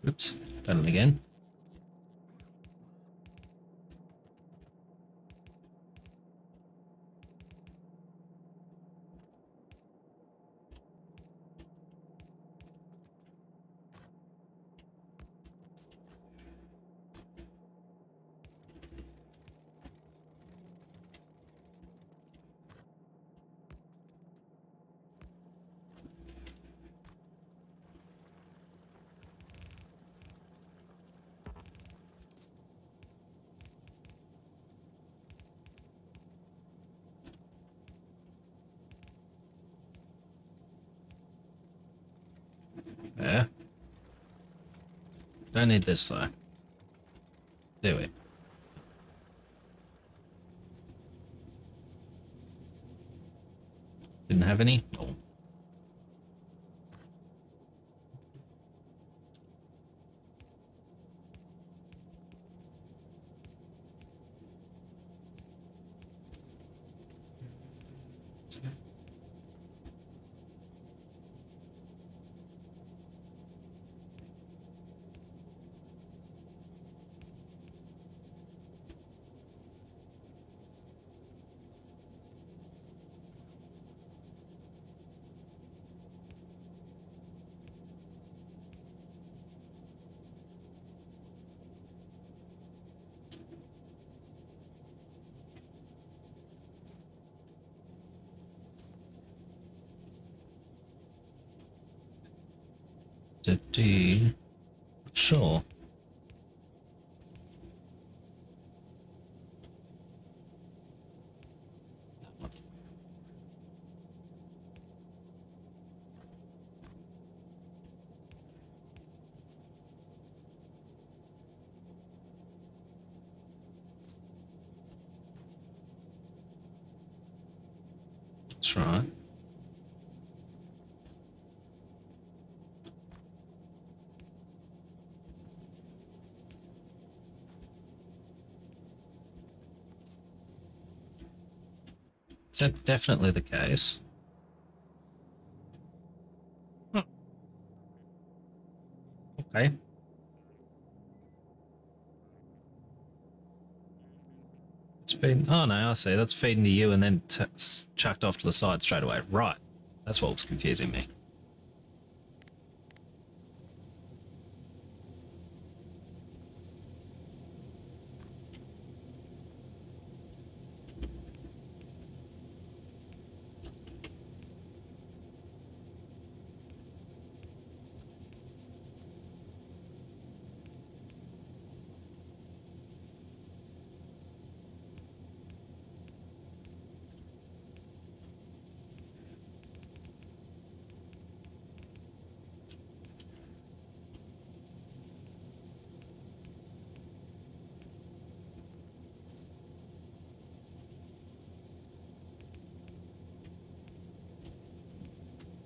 Oops, done it again. Yeah. Don't need this though. Do we? Didn't have any? Oh. Sure. That's right. Is that definitely the case? Hmm. Okay. It's feeding. Oh no, I see. That's feeding to you and then chucked off to the side straight away. Right. That's what was confusing me.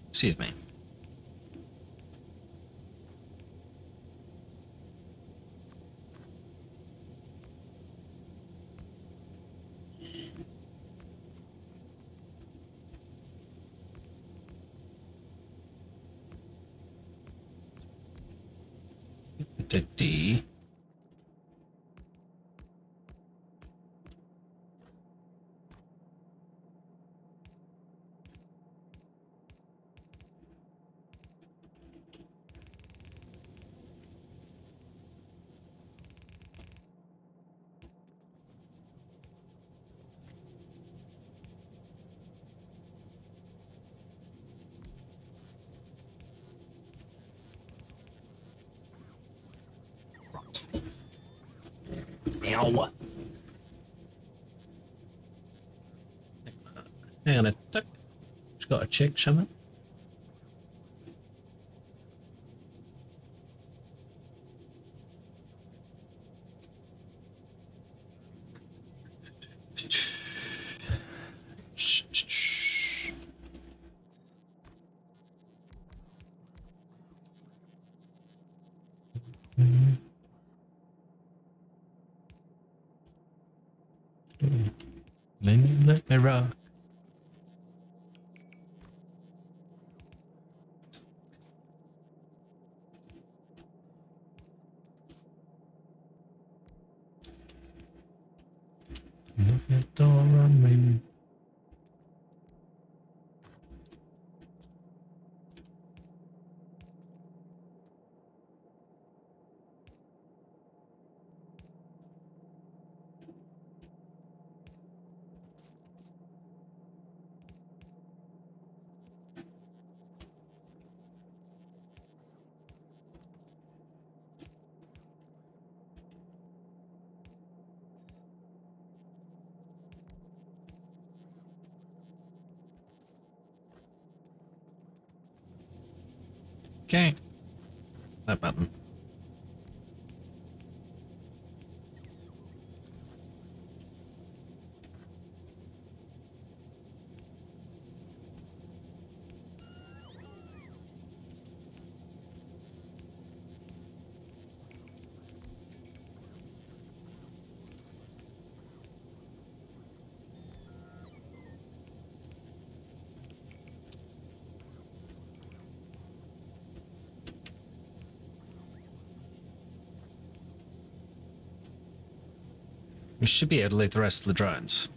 Excuse me. D. Meow. Hang on a tick. Just got to check something. Let me rock. Look at door on me. Okay. That button. We should be able to leave the rest of the drones.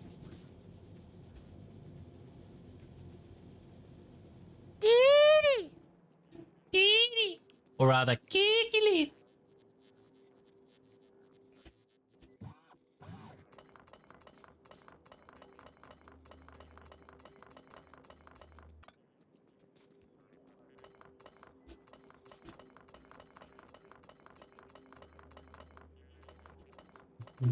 Or rather, Kikilis. How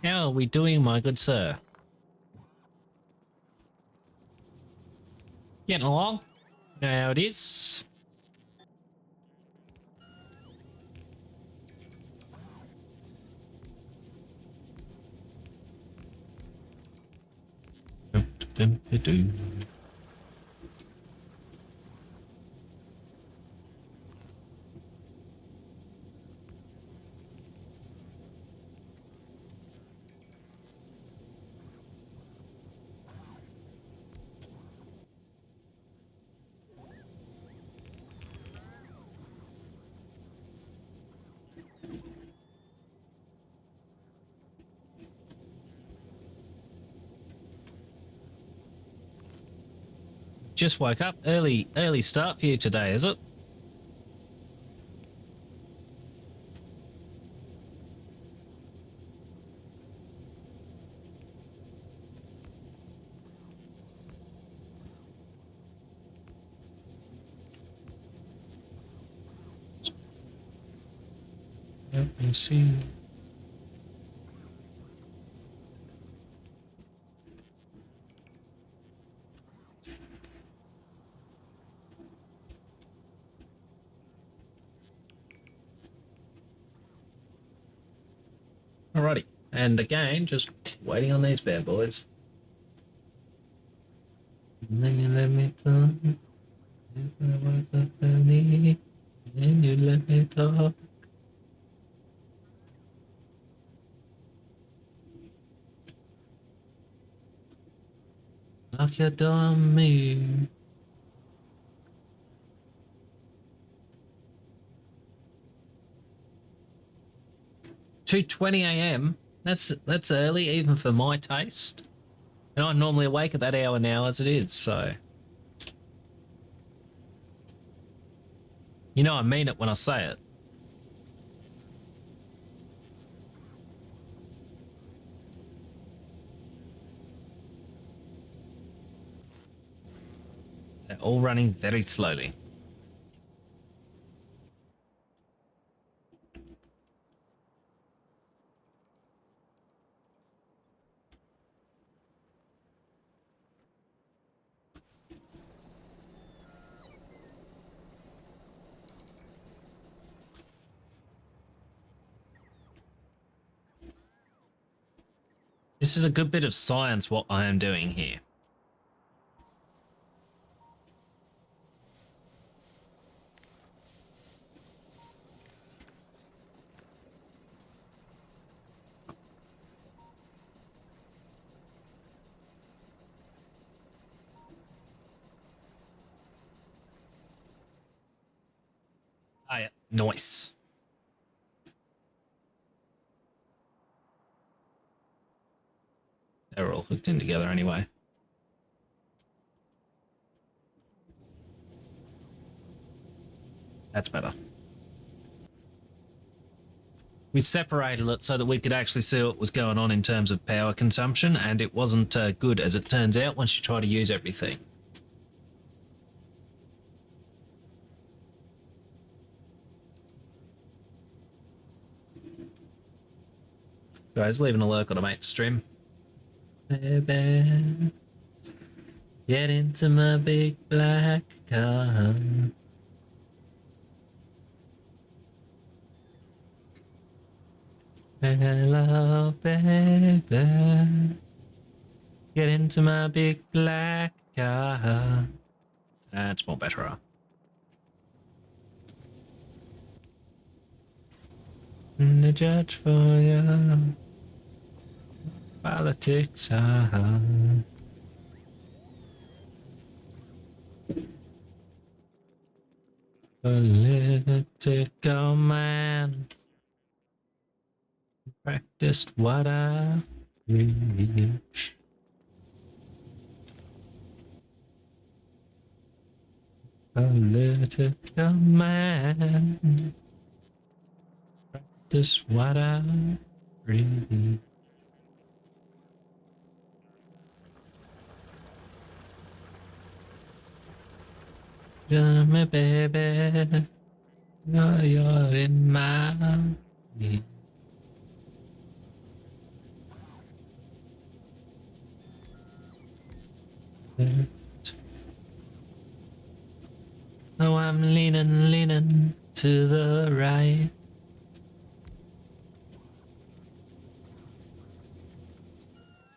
are we doing, my good sir? Getting along? You know how it is. Just woke up. Early start for you today, is it? Let me see. Alrighty. And again, just waiting on these bad boys. And then you let me talk. Then you let me talk. Knock your door on me. 2:20 a.m. That's early even for my taste. And I'm normally awake at that hour now as it is, so you know I mean it when I say it. They're all running very slowly. This is a good bit of science what I am doing here. Ah, yeah. Nice. They're all hooked in together anyway. That's better. We separated it so that we could actually see what was going on in terms of power consumption, and it wasn't good as it turns out once you try to use everything. Guys, leaving a lurk on a mate's stream. Baby, get into my big black car. Hello, baby. Get into my big black car. That's more better. Huh? The judge for you. Politics are. Political man. Practiced what I preach. Political man. Practice what I preach. You're my baby. No, you're in my. Oh, I'm leaning to the right.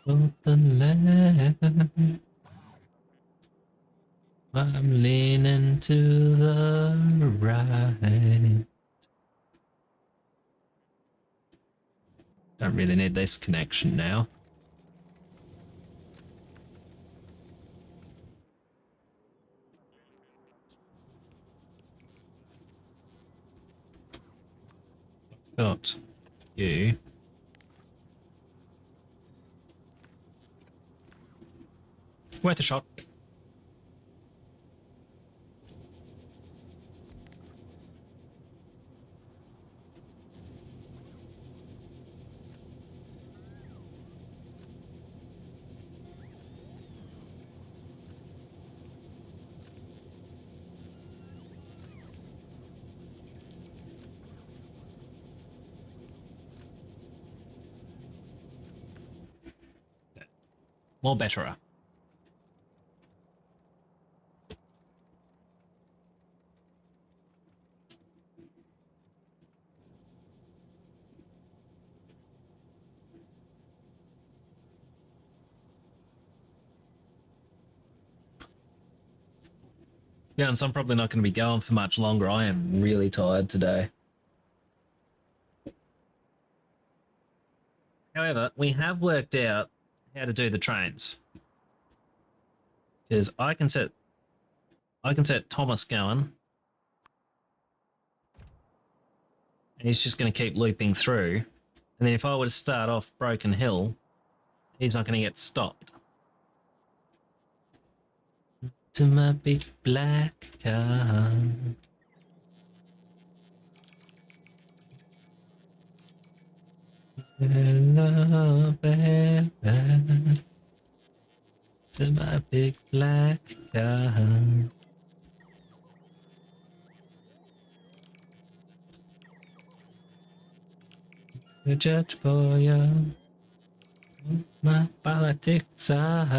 On the left. I'm leaning to the right. Don't really need this connection now. Got you. Worth a shot. More betterer. Yeah, and so I'm probably not going to be going for much longer. I am really tired today. However, we have worked out how to do the trains. Because I can set Thomas going. And he's just going to keep looping through. And then if I were to start off Broken Hill, he's not going to get stopped. To my big black car. Hello, baby. To my big black car. The judge for you. My politics are.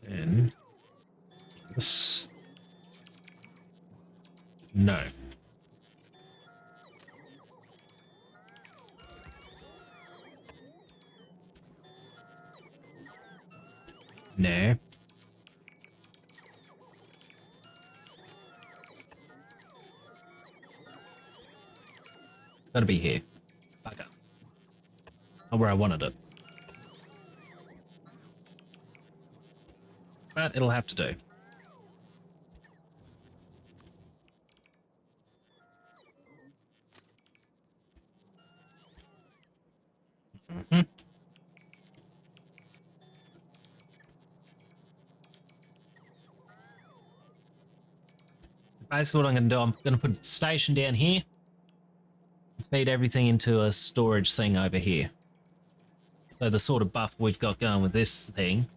And this. No. No. Gotta be here. Bugger. Not where I wanted it. But it'll have to do. Mm-hmm. Basically what I'm going to do, I'm going to put a station down here. Feed everything into a storage thing over here. So the sort of buff we've got going with this thing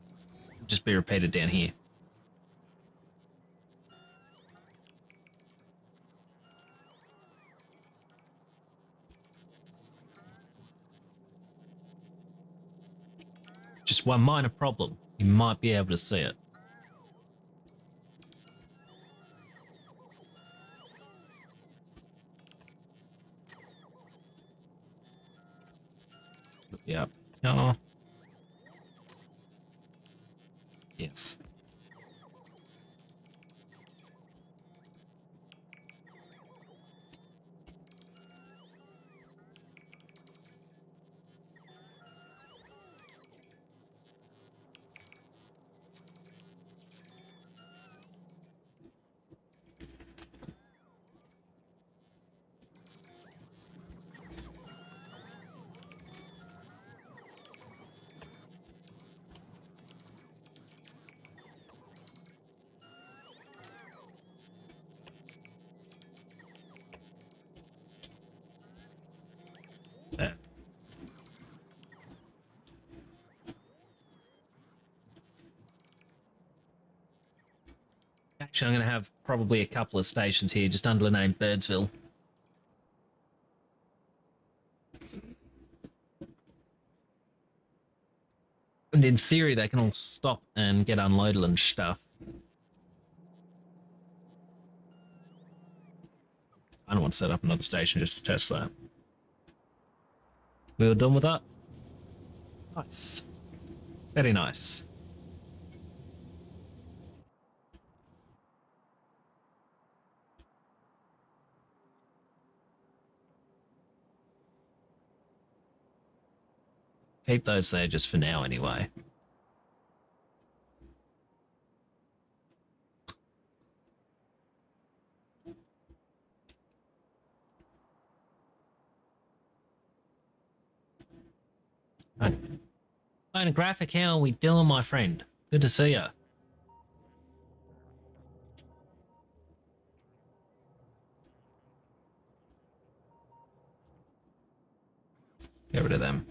will just be repeated down here. just one minor problem. You might be able to see it. Yep. Oh. Yes. There. Actually, I'm going to have probably a couple of stations here just under the name Birdsville. And in theory, they can all stop and get unloaded and stuff. I don't want to set up another station just to test that. We were done with that? Nice. Very nice. Keep those there just for now anyway. Graphic, how are we doing, my friend? Good to see ya. Get rid of them.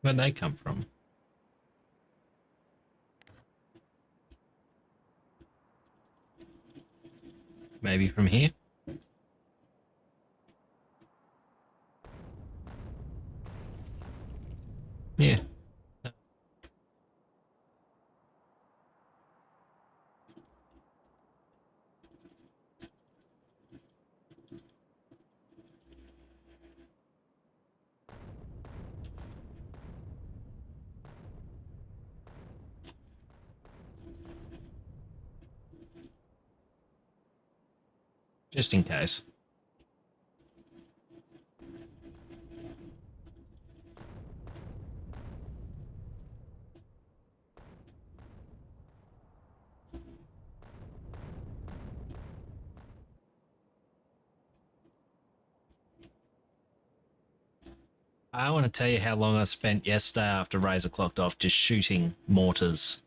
Where'd they come from? Maybe from here? Yeah. Just in case. I want to tell you how long I spent yesterday after Razor clocked off just shooting mortars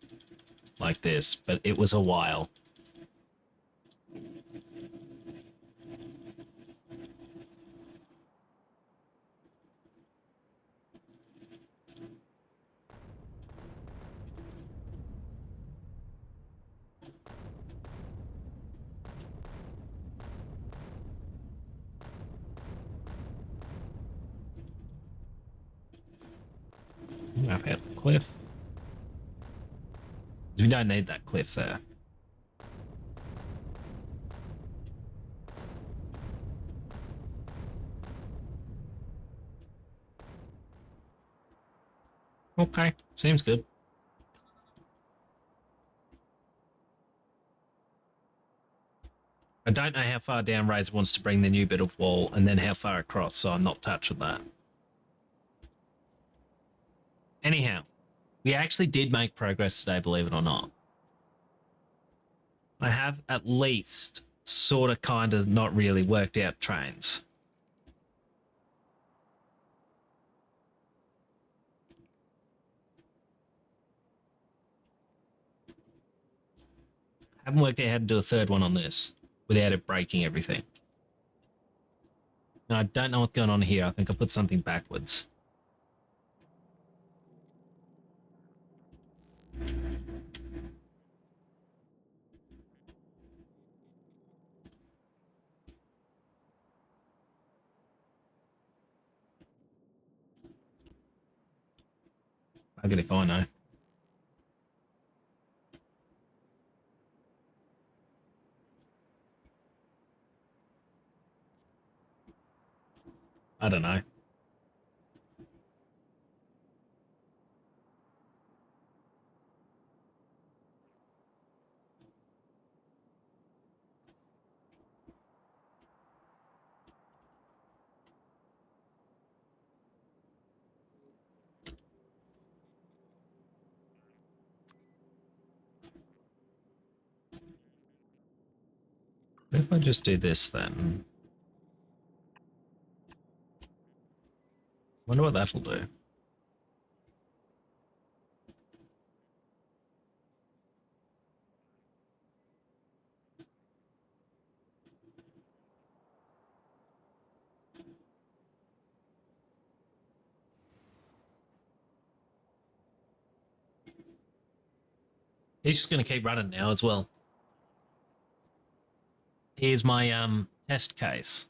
like this, but it was a while. Up at the cliff. We don't need that cliff there. Okay, seems good. I don't know how far down Razor wants to bring the new bit of wall and then how far across, so I'm not touching that. Anyhow, we actually did make progress today, believe it or not. I have at least sort of kind of not really worked out trains. Haven't worked out how to do a third one on this without it breaking everything. And I don't know what's going on here. I think I put something backwards. I get if I know. I don't know. What if I just do this then? Wonder what that'll do. He's just going to keep running now as well. Here's my test case.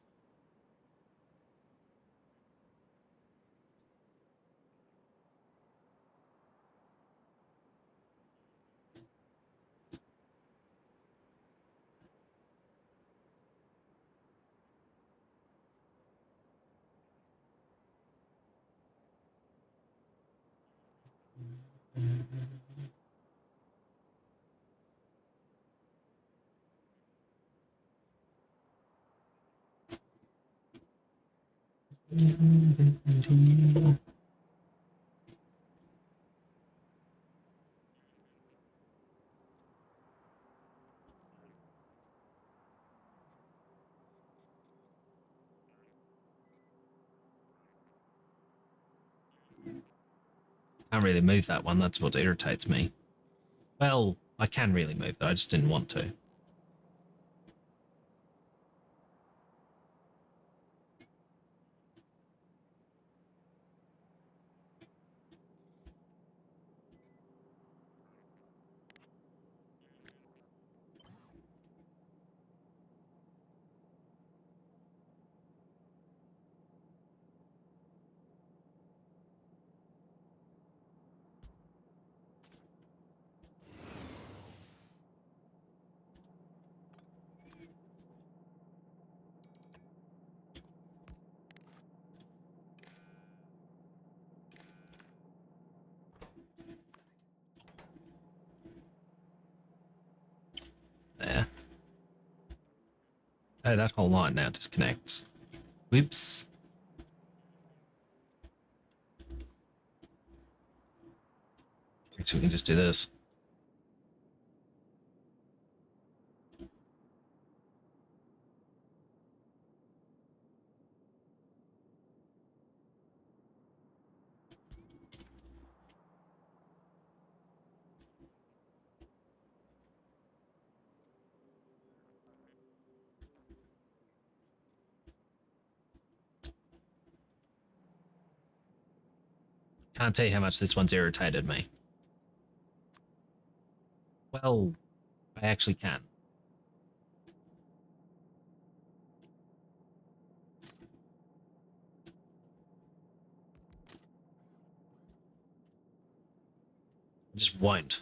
Can't really move that one. That's what irritates me. Well, I can really move it. I just didn't want to. There. Oh, that whole line now disconnects. Whoops. Actually, we can just do this. Can't tell you how much this one's irritated me. Well, I actually can. I just won't.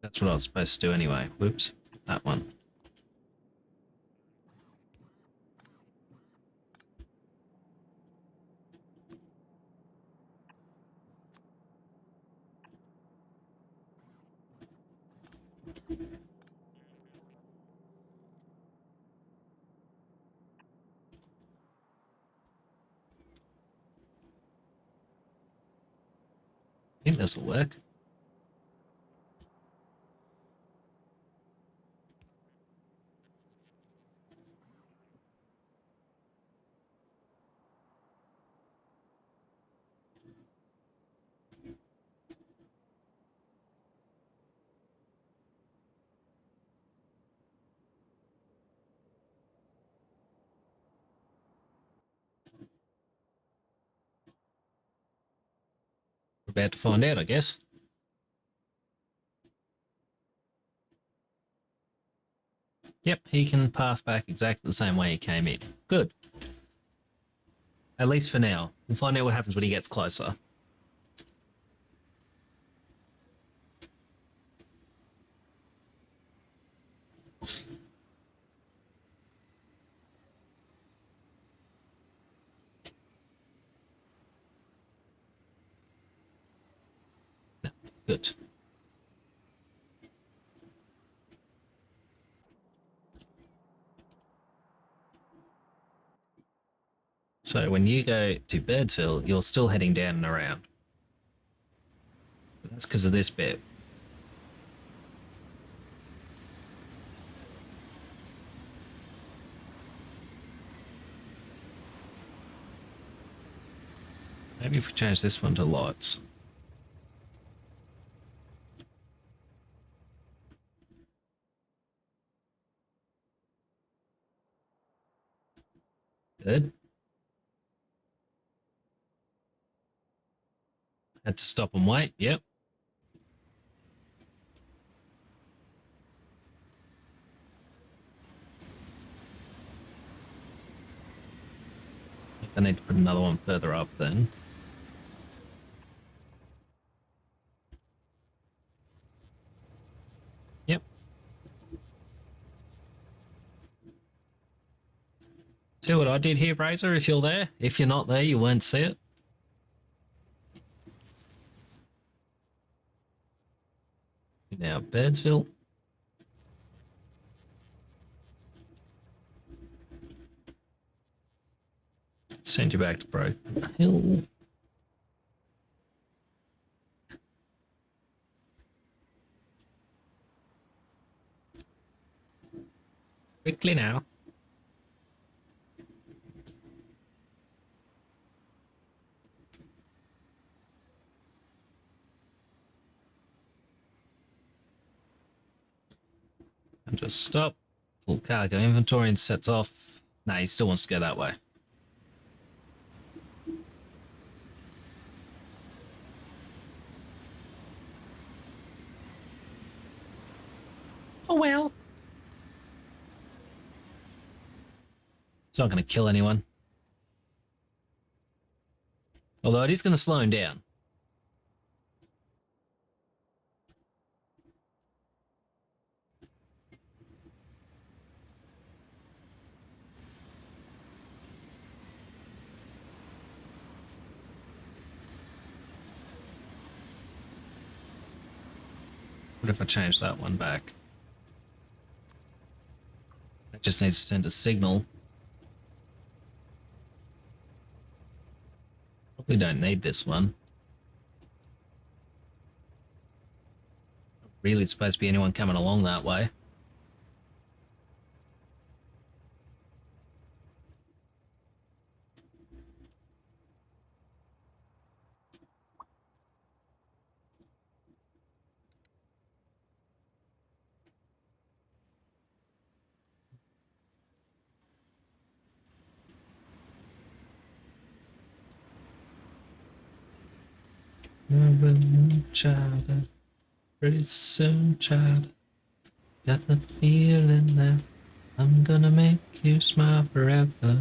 That's what I was supposed to do anyway. Whoops. That one. I think this will work. We're about to find out, I guess. Yep, he can path back exactly the same way he came in. Good. At least for now. We'll find out what happens when he gets closer. No, good. So when you go to Birdsville, you're still heading down and around. That's because of this bit. Maybe if we change this one to lights. Good. Had to stop and wait. Yep. I need to put another one further up then. Yep. See what I did here, Razor, if you're there? If you're not there, you won't see it. Now, Birdsville. Send you back to Broken Hill. Quickly now. And just stop. Full cargo inventory and sets off. Nah, he still wants to go that way. Oh well. It's not going to kill anyone. Although it is going to slow him down. What if I change that one back? It just needs to send a signal. Probably don't need this one. Not really supposed to be anyone coming along that way. Child, pretty soon, child. Got the feeling that I'm gonna make you smile forever.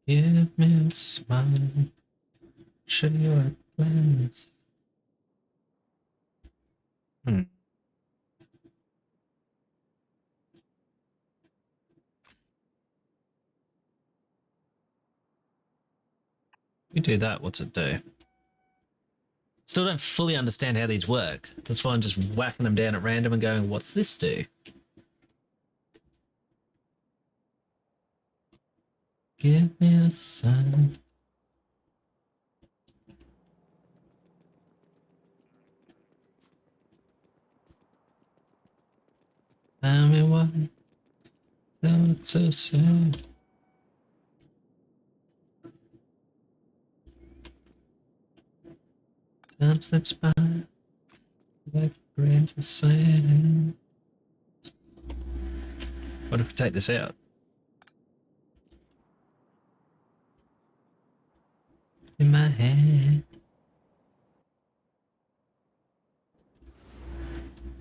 Give me a smile, show you our plans. You do that, what's it do? Still don't fully understand how these work. That's why I'm just whacking them down at random and going, what's this do? Give me a sign. Tell me why. Don't so sad. Time slips by like grains of sand. What if we take this out? In my head.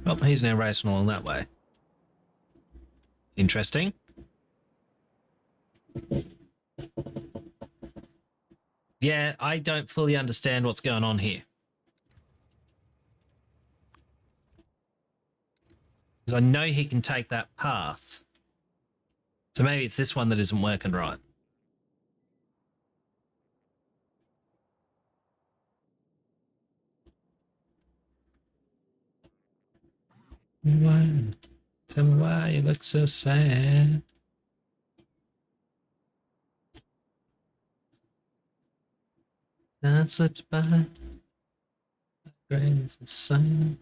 Oh, he's now racing along that way. Interesting. Yeah, I don't fully understand what's going on here. Because I know he can take that path. So maybe it's this one that isn't working right. Why? Tell me why you look so sad. Time slips by. Grains of sand.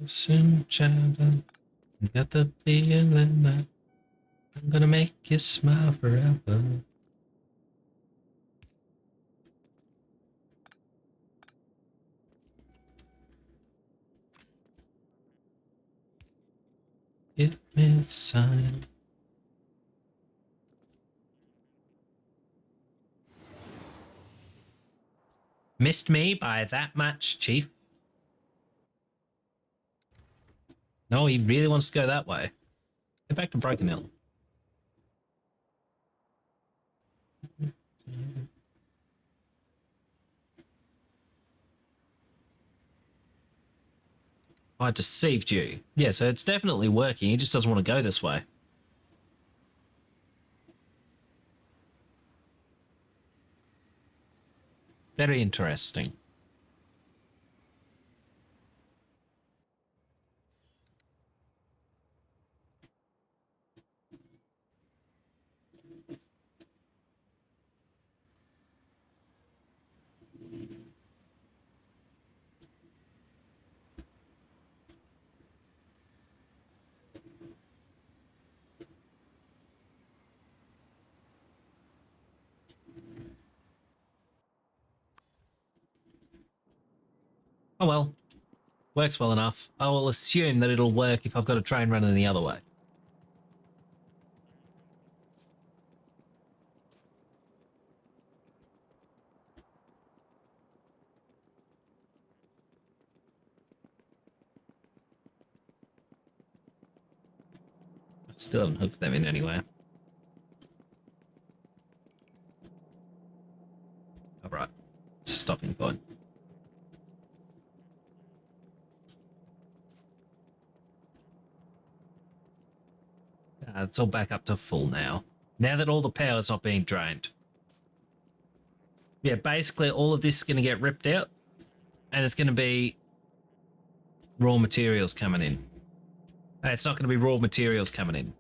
Soon, child, I got the feeling that I'm gonna make you smile forever. Give me a sign. Missed me by that much, Chief? No, he really wants to go that way. Get back to Broken Hill. I deceived you. Yeah, so it's definitely working. He just doesn't want to go this way. Very interesting. Oh well. Works well enough. I will assume that it'll work if I've got a train running the other way. I still haven't hooked them in anywhere. Alright. Stopping point. It's all back up to full now. Now that all the power's not being drained. Yeah, basically all of this is going to get ripped out. And it's going to be raw materials coming in. It's not going to be raw materials coming in.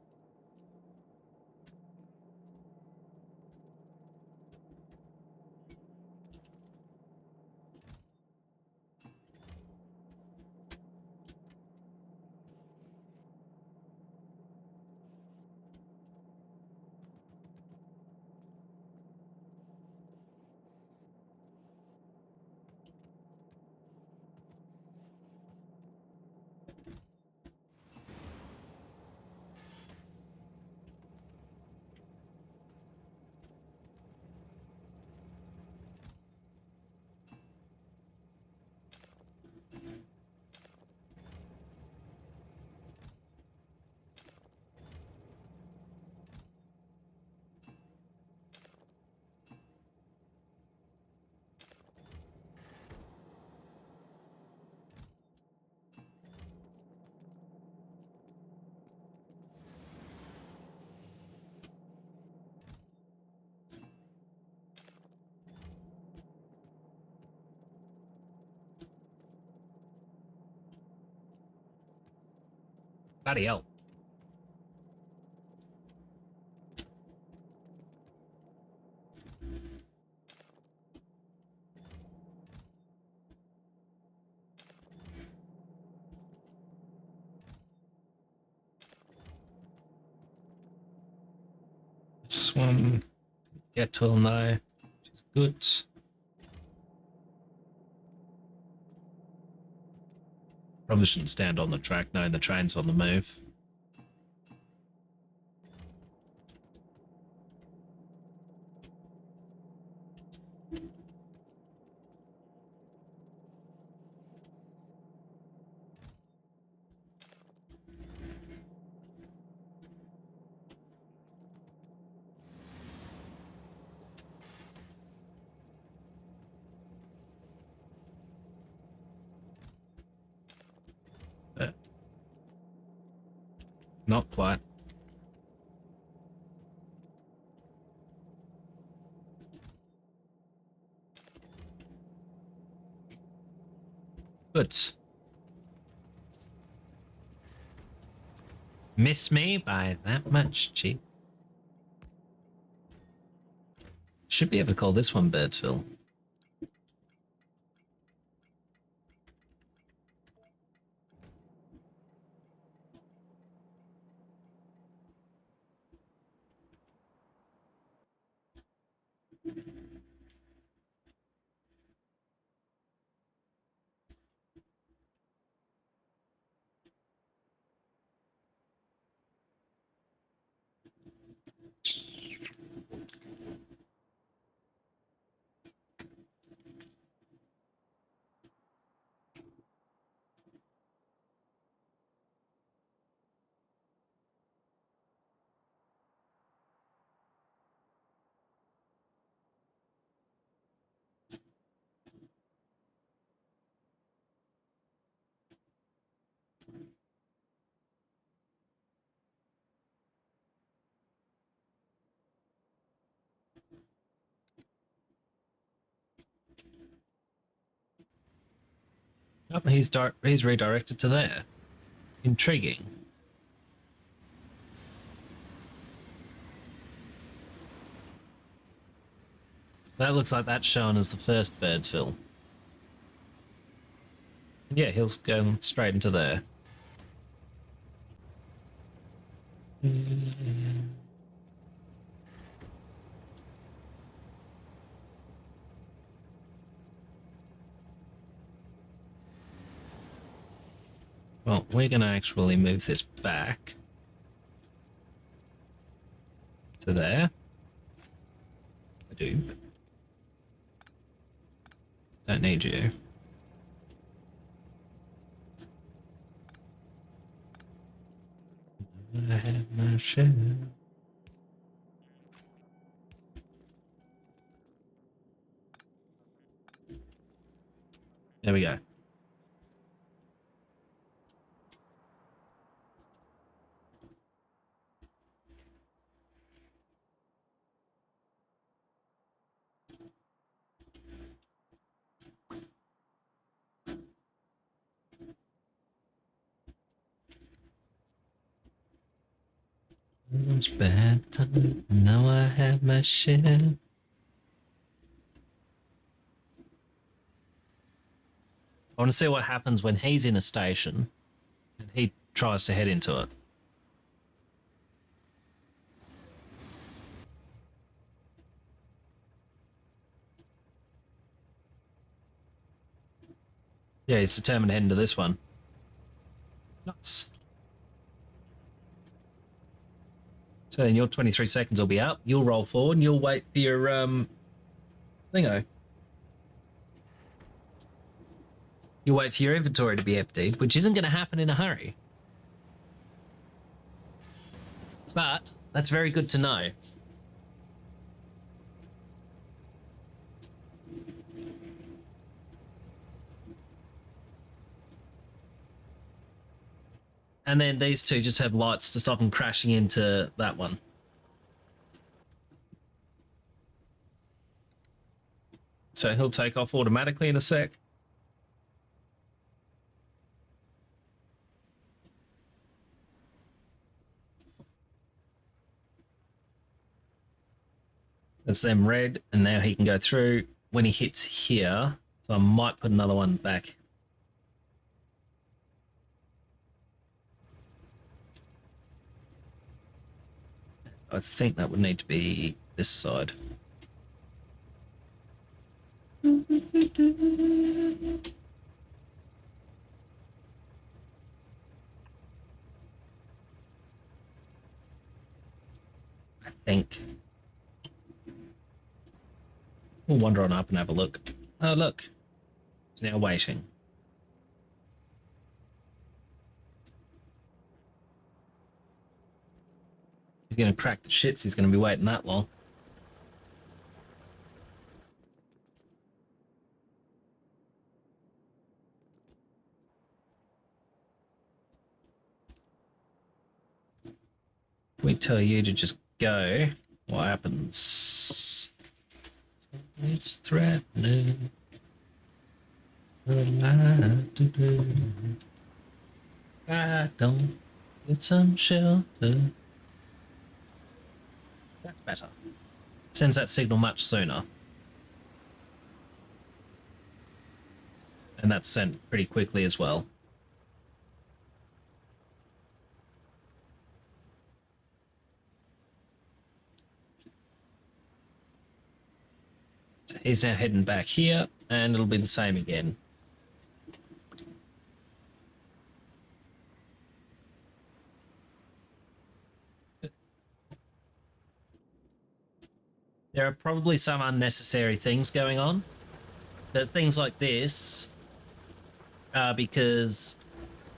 Bloody hell. This one, get to him though, which is good. Probably shouldn't stand on the track knowing the train's on the move. Not quite. Good. Miss me by that much, cheap. Should be able to call this one Birdsville. Oh, he's redirected to there. Intriguing. So that looks like that's shown as the first Birdsville. And yeah, he'll go straight into there. Well, we're going to actually move this back to there. I do. Don't need you. I have my share. There we go. It's bad time. Now I have my share. I want to see what happens when he's in a station and he tries to head into it. Yeah, he's determined to head into this one. Nuts. So then your 23 seconds will be up. You'll roll forward and you'll wait for your thingo. You wait for your inventory to be emptied, which isn't going to happen in a hurry. But that's very good to know. And then these two just have lights to stop them crashing into that one. So he'll take off automatically in a sec. That's them red, and now he can go through when he hits here. So I might put another one back. I think that would need to be this side. I think. We'll wander on up and have a look. Oh, look. It's now waiting. He's going to crack the shits. He's going to be waiting that long. We tell you to just go. What happens? It's threatening. I don't get some shelter. That's better. Sends that signal much sooner. And that's sent pretty quickly as well. So he's now heading back here, and it'll be the same again. There are probably some unnecessary things going on, but things like this are because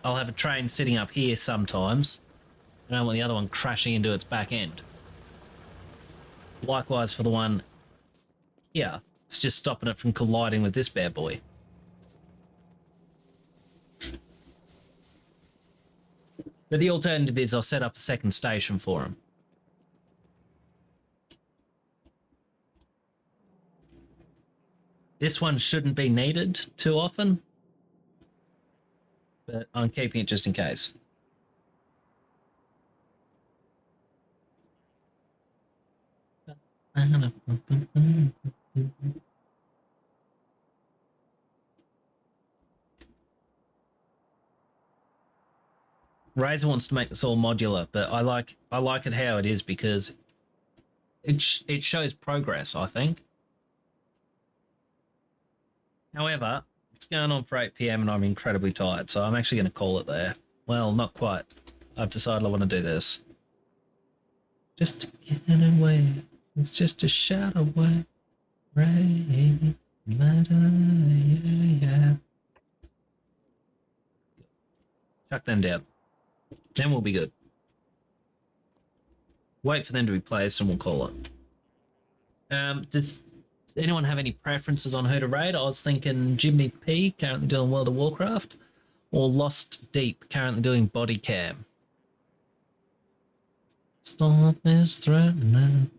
I'll have a train sitting up here sometimes, and I want the other one crashing into its back end. Likewise for the one here, it's just stopping it from colliding with this bad boy. But the alternative is I'll set up a second station for him. This one shouldn't be needed too often, but I'm keeping it just in case. Razor wants to make this all modular, but I like it how it is because it shows progress, I think. However, it's going on for 8 p.m. and I'm incredibly tired, so I'm actually going to call it there. Well, not quite. I've decided I want to do this. Just to get away. It's just a shout away. Rain, yeah. Chuck them down. Then we'll be good. Wait for them to be placed and we'll call it. Does anyone have any preferences on who to raid? I was thinking YimmY P, currently doing World of Warcraft, or Lost Deep, currently doing Body Cam. Storm is threatening.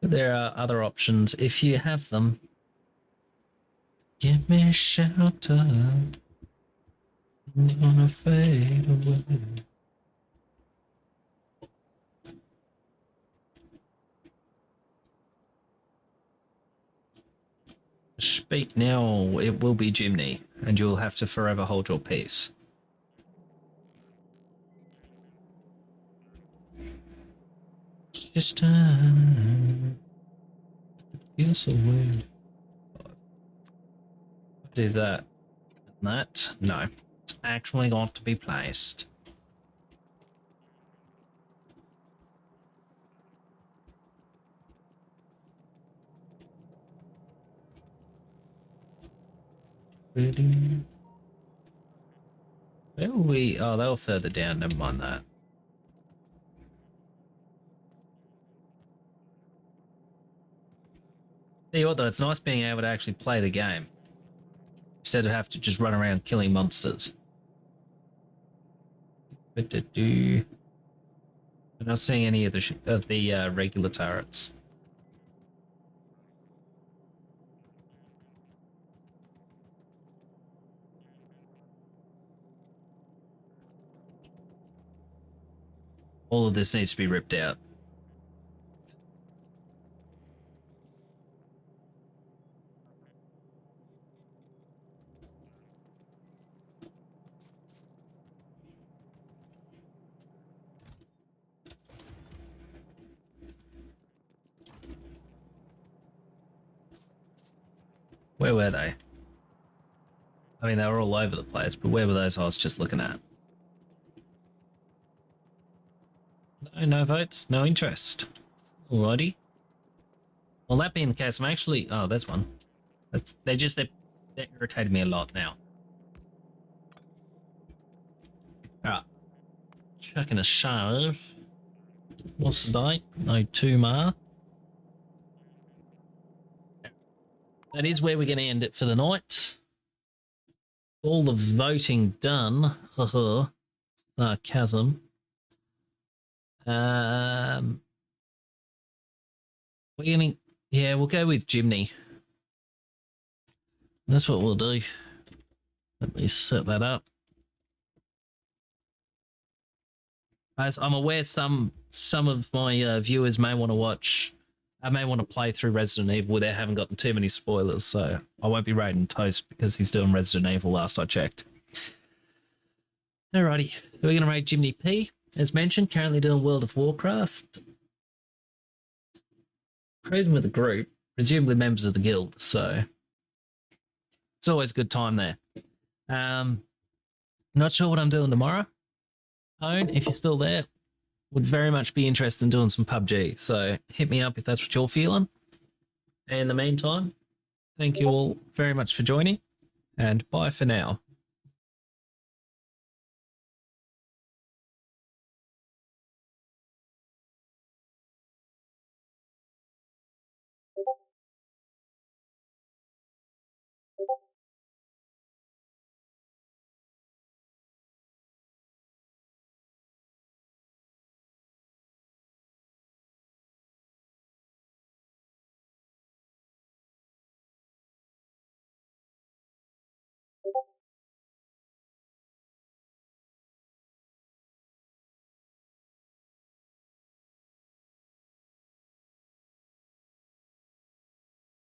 There are other options if you have them. Give me shelter. I'm gonna fade away. Speak now, it will be YimmY, and you will have to forever hold your peace. Just time. Feels so weird. Do that. That? No. It's actually got to be placed. Where will we? Oh, they were further down. Never mind that. Tell you what, though, it's nice being able to actually play the game instead of have to just run around killing monsters. I'm not seeing any of the regular turrets. All of this needs to be ripped out. Where were they? I mean, they were all over the place, but where were those I was just looking at? No votes, no interest. Alrighty. Well, that being the case, I'm actually... Oh, there's one. They're irritating me a lot now. Alright. Chucking a shove. What's the date? 02MAR. That is where we're going to end it for the night. All the voting done. Sarcasm. We're going to... Yeah, we'll go with YimmY. That's what we'll do. Let me set that up. As I'm aware some of my viewers may want to watch... I may want to play through Resident Evil where they haven't gotten too many spoilers, so I won't be rating Toast because he's doing Resident Evil last I checked. Alrighty, we're going to rate YimmY P. As mentioned, currently doing World of Warcraft. Cruising with a group, presumably members of the guild, so it's always a good time there. Not sure what I'm doing tomorrow. Owen, if you're still there, would very much be interested in doing some PUBG, so hit me up if that's what you're feeling. And in the meantime, thank you all very much for joining, and bye for now.